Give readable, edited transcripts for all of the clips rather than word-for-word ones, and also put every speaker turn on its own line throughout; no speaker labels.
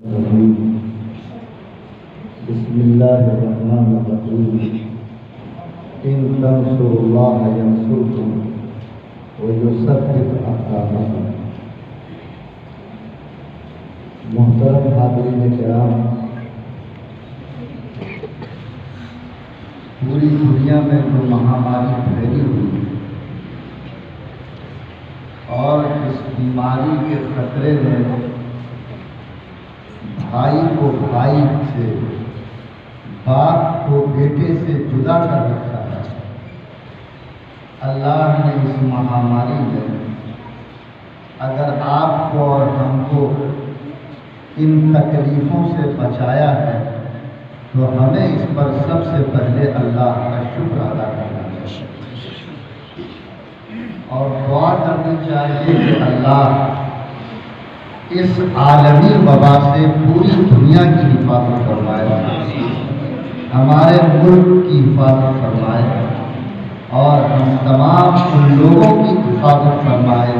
بسم الله الرحمن الرحيم إن تنصروا الله ينصركم ويثبت أقدامكم. محترم حاضرین کرام، پوری دنیا میں جو مہاماری پھیلی ہوئی اور اس بیماری کے خطرے نے بھائی کو بھائی سے، باپ کو بیٹے سے جدا کر رکھا ہے، اللہ نے اس مہاماری میں اگر آپ کو اور ہم کو ان تکلیفوں سے بچایا ہے تو ہمیں اس پر سب سے پہلے اللہ کا شکر ادا کرنا چاہیے اور دعا کرنی چاہیے کہ اللہ اس عالمی وبا سے پوری دنیا کی حفاظت فرمائے، ہمارے ملک کی حفاظت فرمائے اور ہم تمام ان لوگوں کی حفاظت فرمائے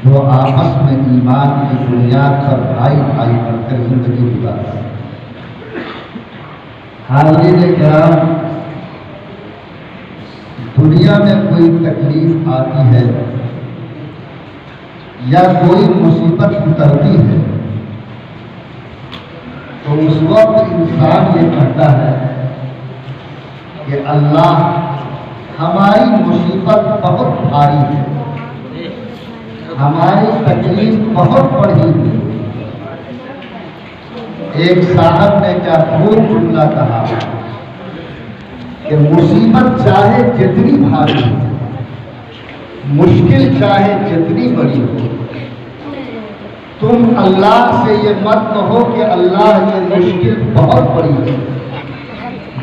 جو آپس میں ایمان کی بنیاد پر بھائی بھائی بن کر زندگی گزارتے ہیں۔ حاضرین کرام، دنیا میں کوئی تکلیف آتی ہے یا کوئی مصیبت اترتی ہے تو اس وقت انسان یہ کہتا ہے کہ اللہ ہماری مصیبت بہت بھاری ہے، ہماری تکلیف بہت بڑی ہے۔ ایک صاحب نے کیا خوب جملہ کہا کہ مصیبت چاہے جتنی بھاری ہو، مشکل چاہے جتنی بڑی ہو، تم اللہ سے یہ مت کہو کہ اللہ یہ مشکل بہت بڑی ہے،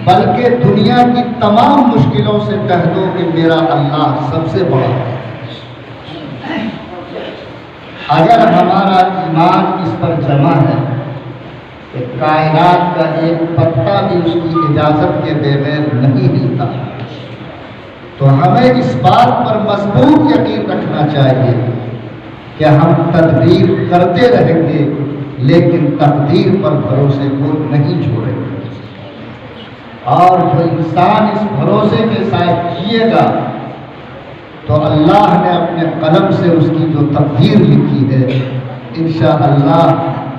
بلکہ دنیا کی تمام مشکلوں سے کہہ دو کہ میرا اللہ سب سے بڑا ہے۔ اگر ہمارا ایمان اس پر جمع ہے کہ کائنات کا ایک پتا بھی اس کی اجازت کے بغیر نہیں ہلتا، تو ہمیں اس بات پر مضبوط یقین رکھنا چاہیے کہ ہم تدبیر کرتے رہیں گے لیکن تقدیر پر بھروسے کو نہیں چھوڑیں گے، اور جو انسان اس بھروسے کے ساتھ جیے گا تو اللہ نے اپنے قلم سے اس کی جو تقدیر لکھی ہے انشاءاللہ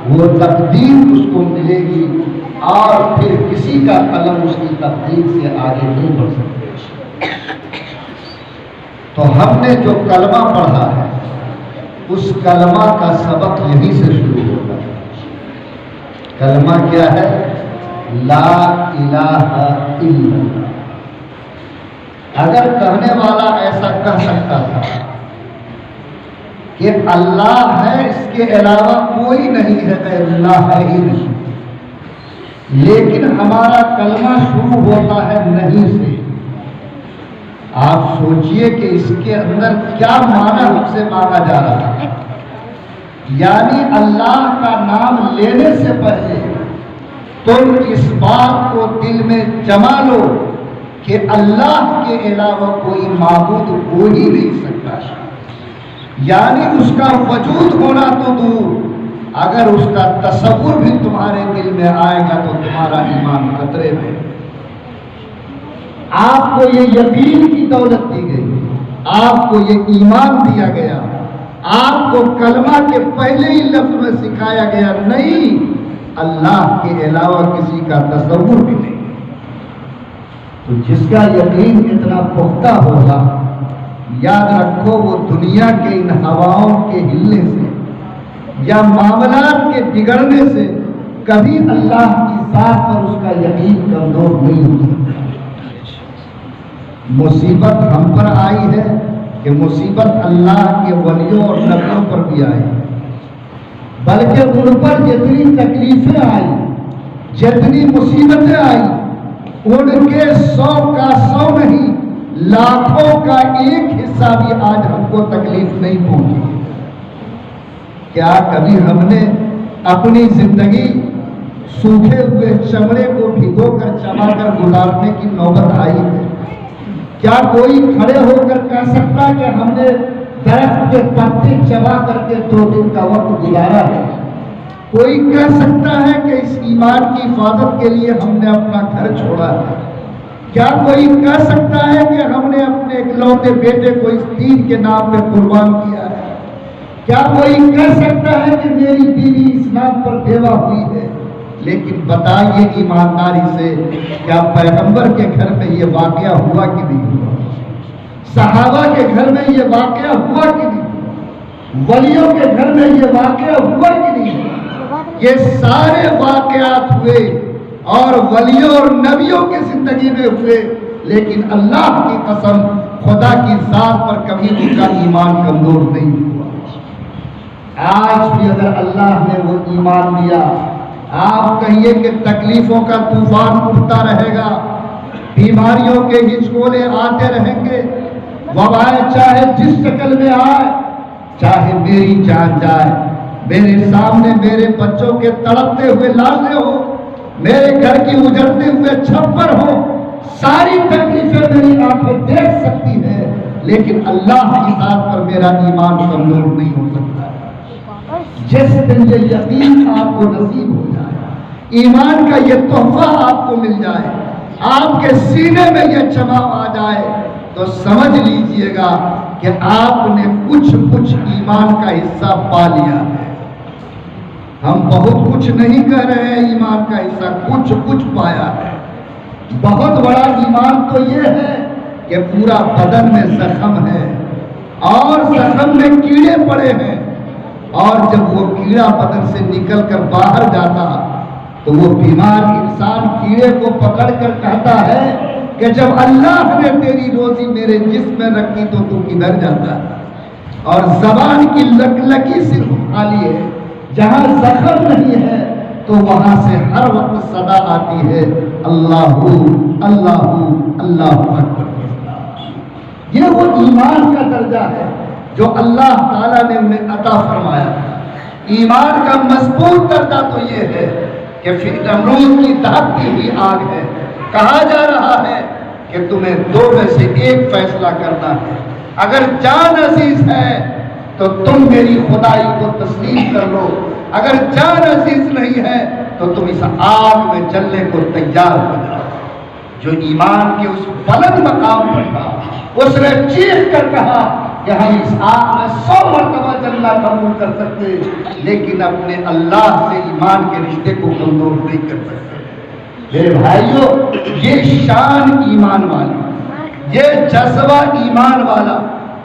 وہ تقدیر اس کو ملے گی، اور پھر کسی کا قلم اس کی تقدیر سے آگے نہیں بڑھ سکتے۔ تو ہم نے جو کلمہ پڑھا ہے اس کلمہ کا سبق یہیں سے شروع ہوتا ہے۔ کلمہ کیا ہے؟ لا الہ الا اللہ۔ اگر کہنے والا ایسا کہہ سکتا تھا کہ اللہ ہے، اس کے علاوہ کوئی نہیں ہے، غیر اللہ ہے ہی نہیں، لیکن ہمارا کلمہ شروع ہوتا ہے نہیں سے، آپ سوچئے کہ اس کے اندر کیا معنی ہم سے مانگا جا رہا ہے۔ یعنی اللہ کا نام لینے سے پہلے تم اس بات کو دل میں جما لو کہ اللہ کے علاوہ کوئی معبود ہو ہی نہیں سکتا، یعنی اس کا وجود ہونا تو دور، اگر اس کا تصور بھی تمہارے دل میں آئے گا تو تمہارا ایمان خطرے میں۔ آپ کو یہ یقین کی دولت دی گئی، آپ کو یہ ایمان دیا گیا، آپ کو کلمہ کے پہلے ہی لفظ میں سکھایا گیا نہیں، اللہ کے علاوہ کسی کا تصور بھی نہیں۔ تو جس کا یقین اتنا پختہ ہوگا، یاد رکھو وہ دنیا کے ان ہواؤں کے ہلنے سے یا معاملات کے بگڑنے سے کبھی اللہ کی ذات پر اس کا یقین کمزور نہیں ہو سکتا۔ مصیبت ہم پر آئی ہے کہ مصیبت اللہ کے ولیوں اور نبیوں پر بھی آئی، بلکہ ان پر جتنی تکلیفیں آئی، جتنی مصیبتیں آئی، ان کے 100 کا 100 نہیں، لاکھوں کا ایک حصہ بھی آج ہم کو تکلیف نہیں پہنچی۔ کیا کبھی ہم نے اپنی زندگی سوکھے ہوئے چمڑے کو بھگو کر چبا کر گزارنے کی نوبت آئی ہے؟ کیا کوئی کھڑے ہو کر کہہ سکتا کہ ہم نے درخت کے پتے چبا کر کے 2 دن کا وقت گزارا ہے؟ کوئی کہہ سکتا ہے کہ اس ایمان کی حفاظت کے لیے ہم نے اپنا گھر چھوڑا ہے؟ کیا کوئی کہہ سکتا ہے کہ ہم نے اپنے اکلوتے بیٹے کو اس دین کے نام پہ قربان کیا ہے؟ کیا کوئی کہہ سکتا ہے کہ میری بیوی اس نام پر بیوہ ہوئی ہے؟ لیکن بتائیے ایمانداری سے، کیا پیغمبر کے گھر میں یہ واقعہ ہوا کہ نہیں ہوا؟ صحابہ کے گھر میں یہ واقعہ ہوا کہ نہیں ہوا؟ ولیوں کے گھر میں یہ واقعہ ہوا کہ نہیں ہوا؟ یہ سارے واقعات ہوئے اور ولیوں اور نبیوں کی زندگی میں ہوئے، لیکن اللہ کی قسم خدا کی ذات پر کبھی ان کا ایمان کمزور نہیں ہوا۔ آج بھی اگر اللہ نے وہ ایمان دیا، آپ کہیے کہ تکلیفوں کا طوفان اٹھتا رہے گا، بیماریوں کے ہچکولے آتے رہیں گے، وبائیں چاہے جس شکل میں آئے، چاہے میری جان جائے، میرے سامنے میرے بچوں کے تڑپتے ہوئے لاشیں ہو، میرے گھر کی اجڑتے ہوئے چھپر ہو، ساری تکلیفیں میری آنکھیں دیکھ سکتی ہیں، لیکن اللہ کی ذات پر میرا ایمان کمزور نہیں ہو سکتا۔ جس دن یہ یقین آپ کو نصیب ہو جائے، ایمان کا یہ تحفہ آپ کو مل جائے، آپ کے سینے میں یہ جماؤ آ جائے، تو سمجھ لیجئے گا کہ آپ نے کچھ ایمان کا حصہ پا لیا ہے۔ ہم بہت کچھ نہیں کہہ رہے ہیں، ایمان کا حصہ کچھ پایا ہے۔ بہت بڑا ایمان تو یہ ہے کہ پورا بدن میں زخم ہے اور زخم میں کیڑے پڑے ہیں، اور جب وہ کیڑا بدن سے نکل کر باہر جاتا تو وہ بیمار انسان کیڑے کو پکڑ کر کہتا ہے کہ جب اللہ نے تیری روزی میرے جسم میں رکھی تو کدھر جاتا ہے؟ اور زبان کی لکی صرف خالی ہے، جہاں زخم نہیں ہے تو وہاں سے ہر وقت صدا آتی ہے، اللہ اللہ اللہ اکبر۔ یہ وہ ایمان کا درجہ ہے جو اللہ تعالیٰ نے انہیں عطا فرمایا۔ ایمان کا مضبوط درجہ تو یہ ہے کہ پھر نمرود کی دہکتی ہوئی آگ ہے، کہا جا رہا ہے کہ تمہیں دو میں سے ایک فیصلہ کرنا ہے، اگر جان عزیز ہے تو تم میری خدائی کو تسلیم کر لو، اگر جان عزیز نہیں ہے تو تم اس آگ میں جلنے کو تیار ہو جاؤ۔ جو ایمان کے اس بلند مقام پر تھا، اس نے چیخ کر کہا کہ ہم اس آگ میں 100 مرتبہ جلنا قبول کر سکتے، لیکن اپنے اللہ سے ایمان کے رشتے کو کمزور نہیں کر سکتے۔ میرے بھائیوں، یہ شان ایمان والا، یہ جذبہ ایمان والا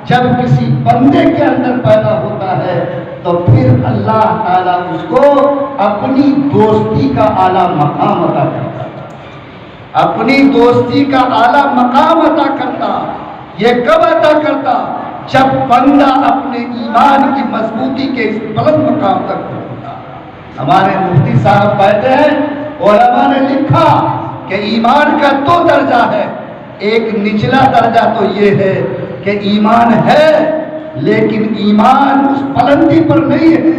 جب کسی بندے کے اندر پیدا ہوتا ہے تو پھر اللہ تعالیٰ اس کو اپنی دوستی کا اعلیٰ مقام عطا کرتا، اپنی دوستی کا اعلیٰ مقام عطا کرتا۔ یہ کب عطا کرتا؟ جب بندہ اپنے ایمان کی مضبوطی کے اس بلند مقام تک پہنچتا۔ ہمارے مفتی صاحب کہتے ہیں، علماء نے لکھا کہ ایمان کا دو درجہ ہے، ایک نچلا درجہ تو یہ ہے کہ ایمان ہے لیکن ایمان اس بلندی پر نہیں ہے،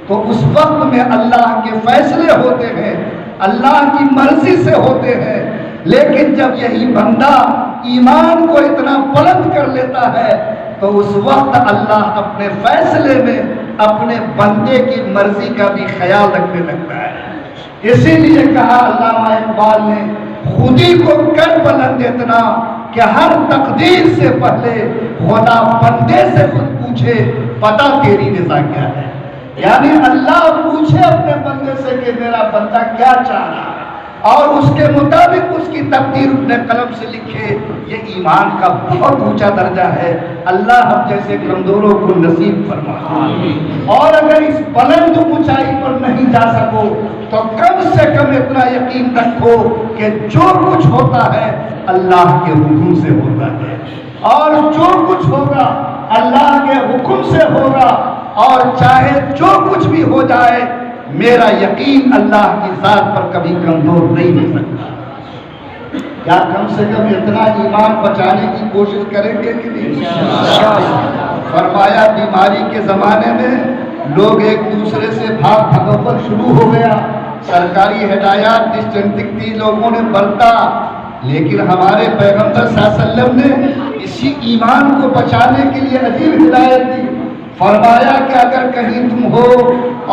تو اس وقت میں اللہ کے فیصلے ہوتے ہیں، اللہ کی مرضی سے ہوتے ہیں، لیکن جب یہی بندہ ایمان کو اتنا بلند کر لیتا ہے تو اس وقت اللہ اپنے فیصلے میں اپنے بندے کی مرضی کا بھی خیال رکھنے لگتا ہے۔ اسی لیے کہا علامہ اقبال نے، خودی کو کر بلند اتنا کہ ہر تقدیر سے پہلے خدا بندے سے خود پوچھے پتا تیری رضا کیا ہے۔ یعنی اللہ پوچھے اپنے بندے سے کہ میرا بندہ کیا چاہ رہا ہے اور اس کے مطابق اس کی تقدیر اپنے قلم سے لکھے۔ یہ ایمان کا بہت اونچا درجہ ہے، اللہ ہم جیسے کمزوروں کو نصیب فرمائے۔ اور اگر اس بلند اونچائی پر نہیں جا سکو تو کم سے کم اتنا یقین رکھو کہ جو کچھ ہوتا ہے اللہ کے حکم سے ہوتا ہے، اور جو کچھ ہوگا اللہ کے حکم سے ہوگا، اور چاہے جو کچھ بھی ہو جائے میرا یقین اللہ کی ذات پر کبھی کمزور نہیں ہو سکتا۔ کیا کم سے کم اتنا ایمان بچانے کی کوشش کریں گے کہ نہیں؟ فرمایا بیماری کے زمانے میں لوگ ایک دوسرے سے بھاگ بھگوت شروع ہو گیا، سرکاری ہدایات ڈسٹینٹنگ تھی، لوگوں نے برتا، لیکن ہمارے پیغمبر صلی اللہ علیہ وسلم نے اسی ایمان کو بچانے کے لیے عجیب ہدایت دی۔ فرمایا کہ اگر کہیں تم ہو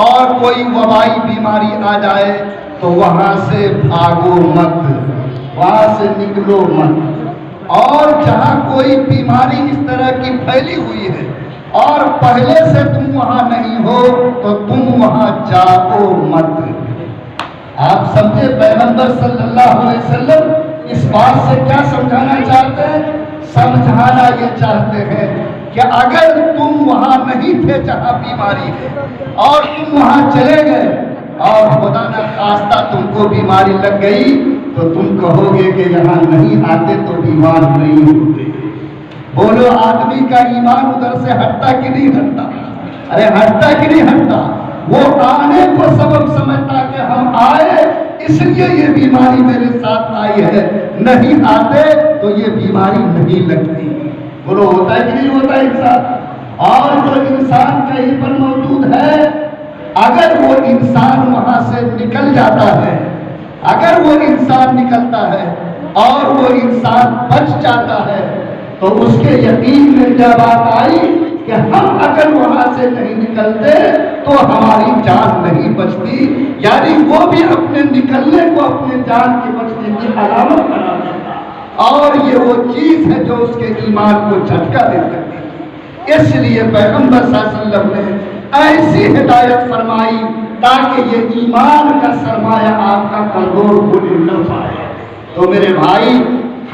اور کوئی وبائی بیماری آ جائے تو وہاں سے بھاگو مت، وہاں سے نکلو مت، اور جہاں کوئی بیماری اس طرح کی پھیلی ہوئی ہے اور پہلے سے تم وہاں نہیں ہو تو تم وہاں جاؤ مت۔ آپ سمجھے پیغمبر صلی اللہ علیہ وسلم اس بات سے کیا سمجھانا چاہتے ہیں؟ سمجھانا یہ چاہتے ہیں کہ اگر تم وہاں نہیں تھے جہاں بیماری ہے اور تم وہاں چلے گئے اور خدا نہ خواستہ تم کو بیماری لگ گئی تو تم کہو گے کہ یہاں نہیں آتے تو بیمار نہیں ہوتے۔ بولو آدمی کا ایمان ادھر سے ہٹتا کہ نہیں ہٹتا؟ ارے ہٹتا کہ نہیں ہٹتا؟ وہ آنے کو سبب سمجھتا کہ ہم آئے اس لیے یہ بیماری میرے ساتھ آئی ہے، نہیں آتے تو یہ بیماری نہیں لگتی۔ بولو ہوتا ہے کہ نہیں ہوتا انسان؟ اور جو انسان کہیں پر موجود ہے اگر وہ انسان وہاں سے نکل جاتا ہے، اگر وہ انسان نکلتا ہے اور وہ انسان بچ جاتا ہے تو اس کے یقین میں کیا بات آئی کہ ہم اگر وہاں سے نہیں نکلتے تو ہماری جان نہیں بچتی، یعنی وہ بھی اپنے نکلنے کو اپنے جان کے بچنے کی علامت بنا دیتا، اور یہ وہ چیز ہے جو اس کے ایمان کو جھٹکا دے سکتی ہے۔ اس لیے پیغمبر صلی اللہ علیہ وسلم نے ایسی ہدایت فرمائی تاکہ یہ ایمان کا سرمایہ آپ کا کمزور ہونے نہ پائے۔ تو میرے بھائی،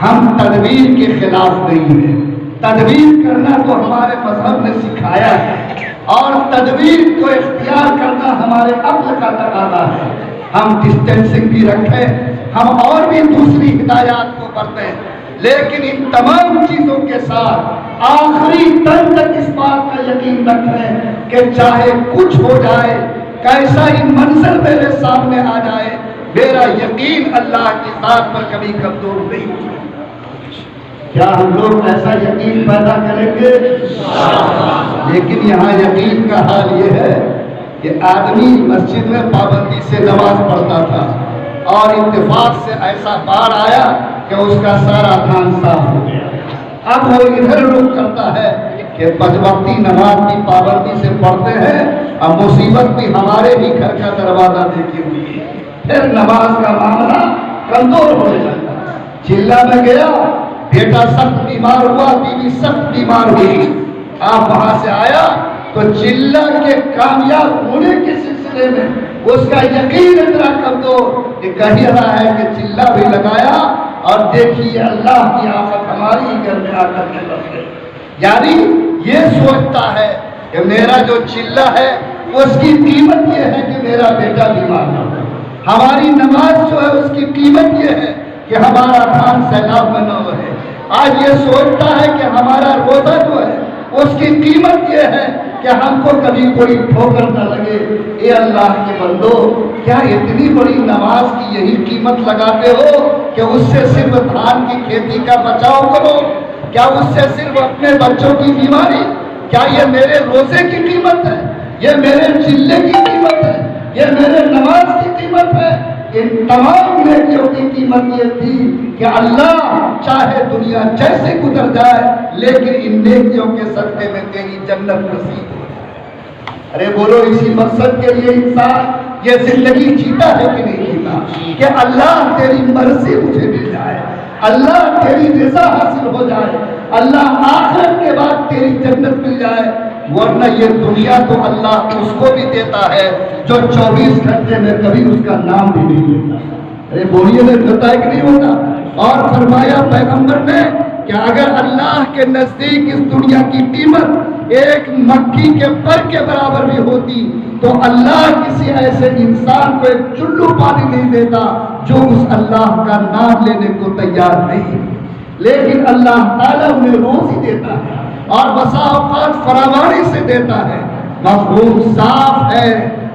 ہم تدبیر کے خلاف نہیں ہیں، تدبیر کرنا تو ہمارے مذہب نے سکھایا ہے اور تدبیر کو اختیار کرنا ہمارے عقل کا تقاضا ہے۔ ہم ڈسٹینسنگ بھی رکھیں، ہم اور بھی دوسری ہدایات کو برتیں، لیکن ان تمام چیزوں کے ساتھ آخری دم تک اس بات کا یقین رکھیں کہ چاہے کچھ ہو جائے، کیسا ہی منظر میرے سامنے آ جائے، میرا یقین اللہ کی ذات پر کبھی کمزور نہیں ہوگا۔ کیا ہم لوگ ایسا یقین پیدا کریں گے؟ لیکن یہاں یقین کا حال یہ ہے کہ آدمی مسجد میں پابندی سے نماز پڑھتا تھا اور اتفاق سے ایسا باڑ آیا کہ اس کا سارا دھان صاف ہو گیا۔ اب وہ ادھر رخ کرتا ہے کہ پنج وقتی نماز کی پابندی سے پڑھتے ہیں، اب مصیبت بھی ہمارے ہی گھر کا دروازہ دیکھی ہوئی ہے، پھر نماز کا معاملہ کمزور ہونے لگا۔ چلہ میں گیا، بیٹا سخت بیمار ہوا، بیوی سخت بیمار ہوئی، آپ وہاں سے آیا تو چلہ کے کامیاب ہونے کے سلسلے میں اس کا یقین اتنا کمزور کہ کہہ رہا ہے کہ چلہ بھی لگایا اور دیکھیے اللہ کی آفت ہماری ہی گھر میں آ کر کے بس گئی۔ یعنی یہ سوچتا ہے کہ میرا جو چلہ ہے اس کی قیمت یہ ہے کہ میرا بیٹا بیمار نہ ہو، ہماری نماز جو ہے اس کی قیمت یہ ہے کہ ہمارا دھان سیلاب میں نہ رہے۔ آج یہ سوچتا ہے کہ ہمارا روزہ جو ہے اس کی قیمت یہ ہے کہ ہم کو کبھی کوئی ٹھوکر نہ لگے۔ اے اللہ کے بندو، کیا اتنی بڑی نماز کی یہی قیمت لگاتے ہو کہ اس سے صرف دھان کی کھیتی کا بچاؤ کرو؟ کیا اس سے صرف اپنے بچوں کی بیماری؟ کیا یہ میرے روزے کی قیمت ہے؟ یہ میرے چلے کی قیمت ہے؟ یہ میرے نماز کی قیمت ہے؟ ان تمام نیکیوں کی قیمت یہ تھی کہ اللہ چاہے دنیا جیسے گزر جائے لیکن ان نیکیوں کے صدقے میں تیری جنت نصیب ہو جائے۔ ارے بولو، اسی مقصد کے لیے انسان یہ زندگی جیتا ہے کہ نہیں جیتا کہ اللہ تیری مرضی مجھے مل جائے، اللہ تیری رضا حاصل ہو جائے، اللہ آخرت کے بعد تیری جنت مل جائے۔ ورنہ یہ دنیا تو اللہ اس کو بھی دیتا ہے جو 24 گھنٹے میں کبھی اس کا نام بھی نہیں لیتا۔ ارے بولیے نہیں ہوتا ہے کہ نہیں ہوتا؟ اور فرمایا پیغمبر نے کہ اگر اللہ کے نزدیک اس دنیا کی قیمت ایک مکھی کے پر کے برابر بھی ہوتی تو اللہ کسی ایسے انسان کو ایک چلو پانی نہیں دیتا جو اس اللہ کا نام لینے کو تیار نہیں، لیکن اللہ تعالیٰ انہیں روزی دیتا ہے اور بسا اوقات فراوانی سے دیتا ہے۔ مفہوم صاف ہے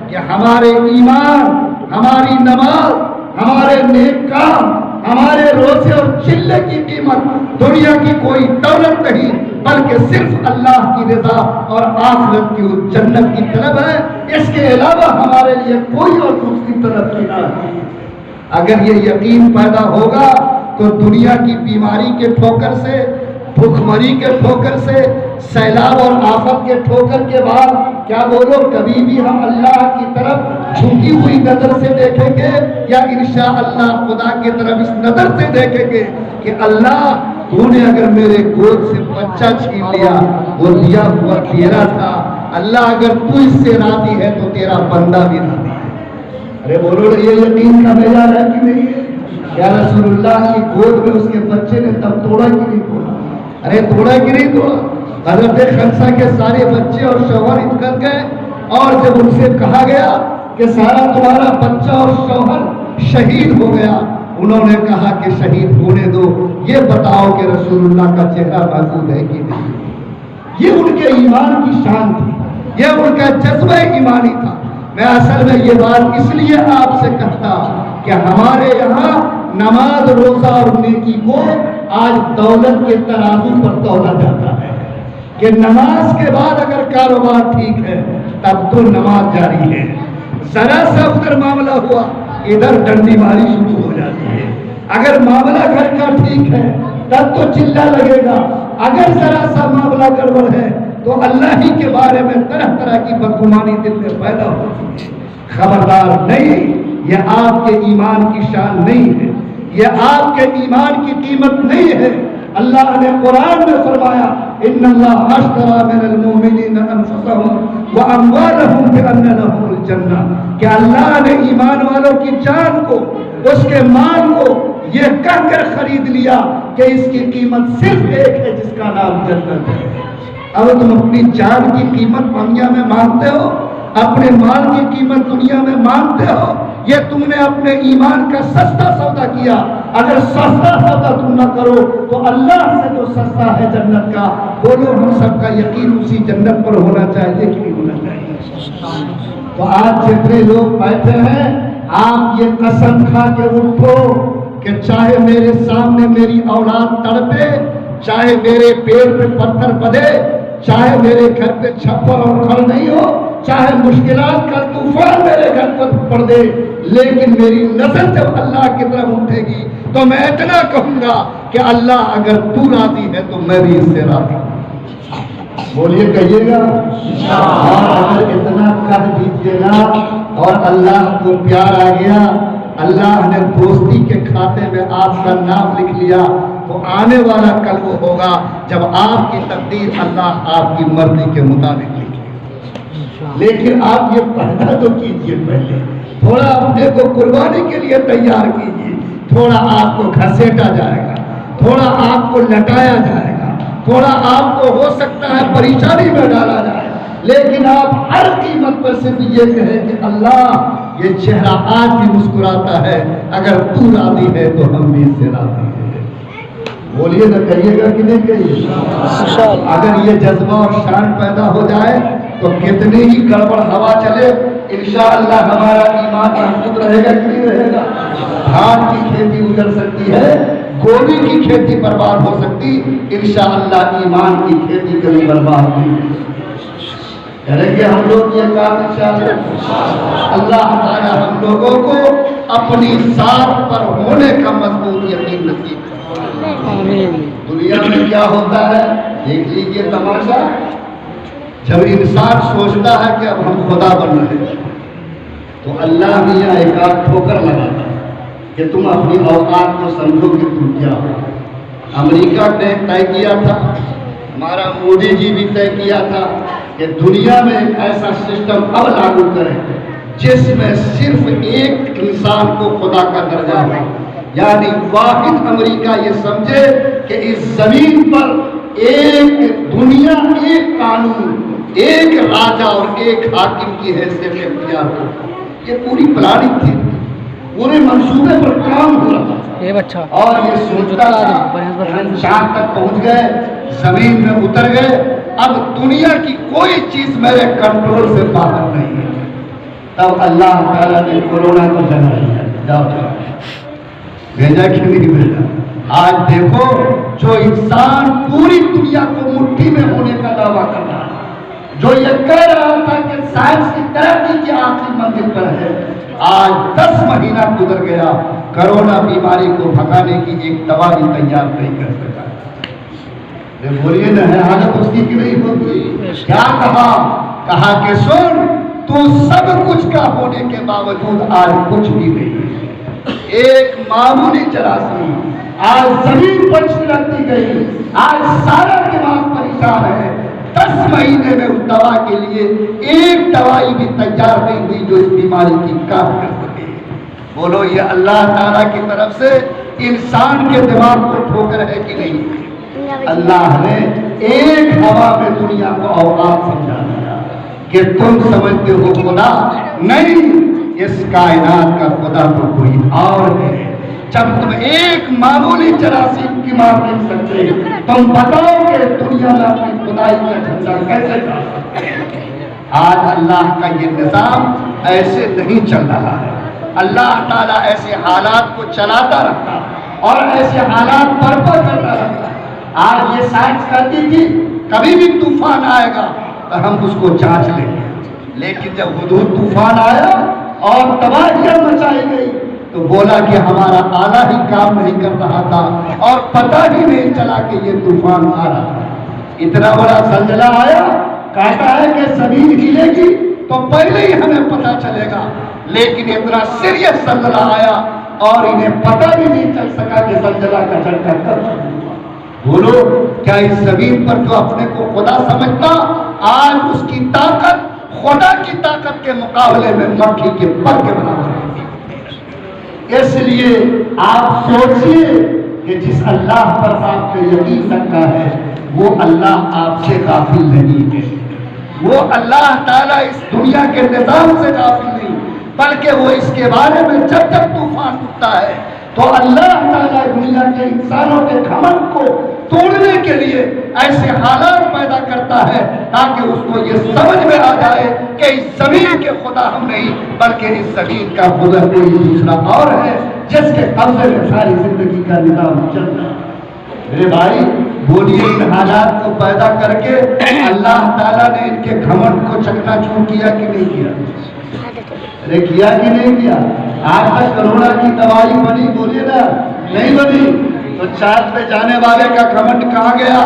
کہ ہمارے ایمان، ہماری نماز، ہمارے نیک کام، ہمارے روزے اور چلے کی قیمت دنیا کی کوئی دولت نہیں بلکہ صرف اللہ کی رضا اور آخرت کی جنت کی طلب ہے۔ اس کے علاوہ ہمارے لیے کوئی اور دوسری طلب کی نہ ہے۔ اگر یہ یقین پیدا ہوگا تو دنیا کی بیماری کے ٹھوکر سے، بھوکمری کے ٹھوکر سے، سیلاب اور آفت کے ٹھوکر کے بعد کیا بولو کبھی بھی ہم اللہ کی طرف جھکی ہوئی نظر سے دیکھیں گے یا انشاءاللہ خدا کی طرف اس نظر سے دیکھیں گے کہ اللہ تو نے اگر میرے گود سے بچہ چھین لیا، وہ دیا ہوا تیرا تھا، اللہ اگر تو اس سے راضی ہے تو تیرا بندہ بھی راضی ہے۔ ارے بولو یہ یقین کا معیار ہے کہ نہیں ہے؟ یا رسول اللہ کی گود میں اس کے بچے نے تب توڑا کہ نہیں توڑا؟ ارے توڑا کہ نہیں توڑا؟ حضرت خنسا کے سارے بچے اور شوہر نکل گئے، اور جب ان سے کہا گیا کہ سارا تمہارا بچہ اور شوہر شہید ہو گیا، انہوں نے کہا کہ شہید ہونے دو، یہ بتاؤ کہ رسول اللہ کا چہرہ محفوظ ہے کہ نہیں۔ یہ ان کے ایمان کی شان تھی، یہ ان کا جذبہ ایمانی تھا۔ میں اصل میں یہ بات اس لیے آپ سے کہتا کہ ہمارے یہاں نماز، روزہ اور نیکی کو آج دولت کے ترازو پر تولا جاتا ہے کہ نماز کے بعد اگر کاروبار ٹھیک ہے تب تو نماز جاری ہے، ذرا سا ادھر معاملہ ہوا ادھر ڈنڈی ماری شروع ہو جاتی ہے، اگر معاملہ گھر کا ٹھیک ہے تب تو چلا لگے گا، اگر ذرا سا معاملہ گڑبڑ ہے تو اللہ ہی کے بارے میں طرح طرح کی بدگمانی دل میں پیدا ہوتی ہے۔ خبردار نہیں، یہ آپ کے ایمان کی شان نہیں ہے، یہ آپ کے ایمان کی قیمت نہیں ہے۔ اللہ نے قرآن میں فرمایا ان اللہ اشتری من المؤمنین انفسهم واموالهم بان لهم الجنہ، کہ اللہ نے ایمان والوں کی جان کو، اس کے مال کو یہ کہہ کر خرید لیا کہ اس کی قیمت صرف ایک ہے جس کا نام جنت ہے۔ اب تم اپنی جان کی قیمت دنیا میں مانتے ہو، اپنے مال کی قیمت دنیا میں مانتے ہو، یہ تم نے اپنے ایمان کا سستا سودا کیا۔ اگر سستا سودا تم نہ کرو تو اللہ سے جو سستا ہے جنت کا، بولو ہم سب کا یقین اسی جنت پر ہونا چاہیے کہ نہیں ہونا چاہیے؟ تو آج جتنے لوگ بیٹھے ہیں آپ یہ قسم کھا کے اٹھو کہ چاہے میرے سامنے میری اولاد تڑپے، چاہے میرے پیٹ پہ پتھر بدے، چاہے میرے گھر پہ چھپر اور کھڑ نہیں ہو، چاہے مشکلات کا طوفان میرے گھر پر پڑ دے، لیکن میری نظر جب اللہ کی طرف اٹھے گی تو میں اتنا کہوں گا کہ اللہ اگر تو راضی ہے تو میں بھی اس سے راضی ہوں۔ بولیے کہیے گا، اور اگر اتنا کہہ دیجیے گا اور اللہ کو پیار آ گیا، اللہ نے دوستی کے کھاتے میں آپ کا نام لکھ لیا، تو آنے والا کل وہ ہوگا جب آپ کی تقدیر اللہ آپ کی مرضی کے مطابق لکھے۔ لیکن آپ یہ پڑھنا تو کیجئے، پہلے تھوڑا اپنے کو قربانی کے لیے تیار کیجئے، تھوڑا آپ کو گھسیٹا جائے گا، تھوڑا آپ کو لٹایا جائے گا، تھوڑا آپ کو ہو سکتا ہے پریشانی میں ڈالا جائے، لیکن آپ ہر قیمت پر صرف یہ کہیں کہ اللہ یہ چہرہ آج بھی مسکراتا ہے، اگر تو راضی ہے تو ہم بھی اس سے راضی ہیں۔ بولیے نہ، کہیے گا کہ نہیں کہیے؟ اگر یہ جذبہ اور شان پیدا ہو جائے تو کتنی ہی گڑبڑ ہوا چلے انشاءاللہ ہمارا ایمان محفوظ رہے گا کہ نہیں رہے گا؟ دھان کی کھیتی اجڑ سکتی ہے، گوبھی کی کھیتی برباد ہو سکتی، انشاءاللہ ایمان کی کھیتی کبھی برباد نہیں۔ کریں گے ہم لوگ یہ کام انشاءاللہ؟ اللہ تعالی ہم لوگوں کو اپنی ذات پر ہونے کا مضبوط یقین نصیب کرے۔ دنیا میں کیا ہوتا ہے دیکھ لیجیے تماشا، جب انسان سوچتا ہے کہ اب ہم خدا بن رہے ہیں تو اللہ میاں ایک آدھ ٹھوکر لگاتا ہے کہ تم اپنی اوقات کو سمجھو کہ تم کیا ہو۔ امریکہ نے طے کیا تھا، ہمارا مودی جی بھی طے کیا تھا کہ دنیا میں ایک ایسا سسٹم اب لاگو کریں جس میں صرف ایک انسان کو خدا کا درجہ ہو، یعنی واحد امریکہ یہ سمجھے کہ اس زمین پر ایک دنیا، ایک قانون، ایک راجہ اور ایک حاکم کی حیثیت اختیار ہو۔ یہ پوری پلاننگ تھی، پورے منصوبے پر کام ہو رہا تھا، اور یہ سوچتا تھا چاند تک پہنچ گئے، زمین میں اتر گئے، اب دنیا کی کوئی چیز میرے کنٹرول سے باہر نہیں ہے۔ تب اللہ تعالیٰ نے کورونا کو جگہ دیا، جاؤ بھیجا کہ نہیں بھیجا؟ آج دیکھو جو انسان پوری دنیا کو مٹھی میں ہونے کا دعویٰ کر رہا ہے، جو یہ کہہ رہا تھا کہ سائنس کی ترقی کی آخری منزل پر ہے، آج 10 مہینہ گزر گیا، کرونا بیماری کو بھگانے کی ایک دوا بھی تیار نہیں کر سکا۔ بولیے نا، ہے حالت اس کی کہ نہیں ہوگی؟ کیا کہا؟ کہا کہ سن، تو سب کچھ کا ہونے کے باوجود آج کچھ بھی نہیں، ایک معمولی جراثیم آج زمین پر چھڑکتی گئی، آج سارا دماغ پریشان ہے۔ 10 مہینے میں اس دوا کے لیے ایک دوائی بھی تیار نہیں ہوئی جو اس بیماری کی کام کر سکے۔ بولو یہ اللہ تعالیٰ کی طرف سے انسان کے دماغ کو ٹھوکر ہے کہ نہیں؟ اللہ نے ایک ہوا میں دنیا کو اوقات سمجھا دیا کہ تم سمجھتے ہو خدا، نہیں، اس کائنات کا خدا تو کوئی اور ہے۔ جب تم ایک معمولی جراثیم کی مار نہیں سکتے، تم بتاؤ کہ دنیا میں اپنی خدائی کا جھنڈا کیسے گاڑ سکتے ہیں؟ آج اللہ کا یہ نظام ایسے نہیں چل رہا ہے۔ اللہ تعالیٰ ایسے حالات کو چلاتا رہتا اور ایسے حالات برپا کرتا رہتا۔ آج یہ سائنس کہتی تھی کبھی بھی طوفان آئے گا تو ہم اس کو جانچ لیں گے، لیکن جب حدود طوفان آیا اور تباہیاں مچائی گئی تو بولا کہ ہمارا آلہ ہی کام نہیں کر رہا تھا اور پتہ ہی نہیں چلا کہ یہ طوفان آ رہا ہے۔ اتنا بڑا زلزلہ آیا، کہتا ہے کہ زمین ہلے گی تو پہلے ہی ہمیں پتہ چلے گا، لیکن اتنا سیریس زلزلہ آیا اور انہیں پتہ بھی نہیں چل سکا کہ زلزلہ کا جھٹکا کب شروع ہوا۔ بولو کیا اس زمین پر جو اپنے کو خدا سمجھتا، آج اس کی طاقت خدا کی طاقت کے مقابلے میں مکھی کے پر کے برابر ہوتی ہے۔ اس لیے آپ سوچئے کہ جس اللہ پر آپ کو یقین رکھتا ہے وہ اللہ آپ سے غافل نہیں ہے، وہ اللہ تعالیٰ اس دنیا کے نظام سے غافل نہیں، بلکہ وہ اس کے بارے میں جب جب طوفان اٹھتا ہے تو اللہ تعالیٰ دنیا کے انسانوں کے گھمنڈ کو توڑنے کے لیے ایسے حالات پیدا کرتا ہے تاکہ اس کو یہ سمجھ میں آ جائے کہ اس زمین کے خدا ہم نہیں بلکہ اس زمین کا خدا کوئی دوسرا اور ہے جس کے قبضے میں ساری زندگی کا نظام چل رہا ہے۔ میرے بھائی بولیے، ان حالات کو پیدا کر کے اللہ تعالیٰ نے ان کے گھمنڈ کو چکنا چور کیا کہ نہیں کیا؟ ارے کیا کہ نہیں کیا؟ آج تک کرونا کی دوائی بنی؟ بولیے نا، نہیں بنی تو چاند پہ جانے والے کا گھمنڈ کہاں گیا؟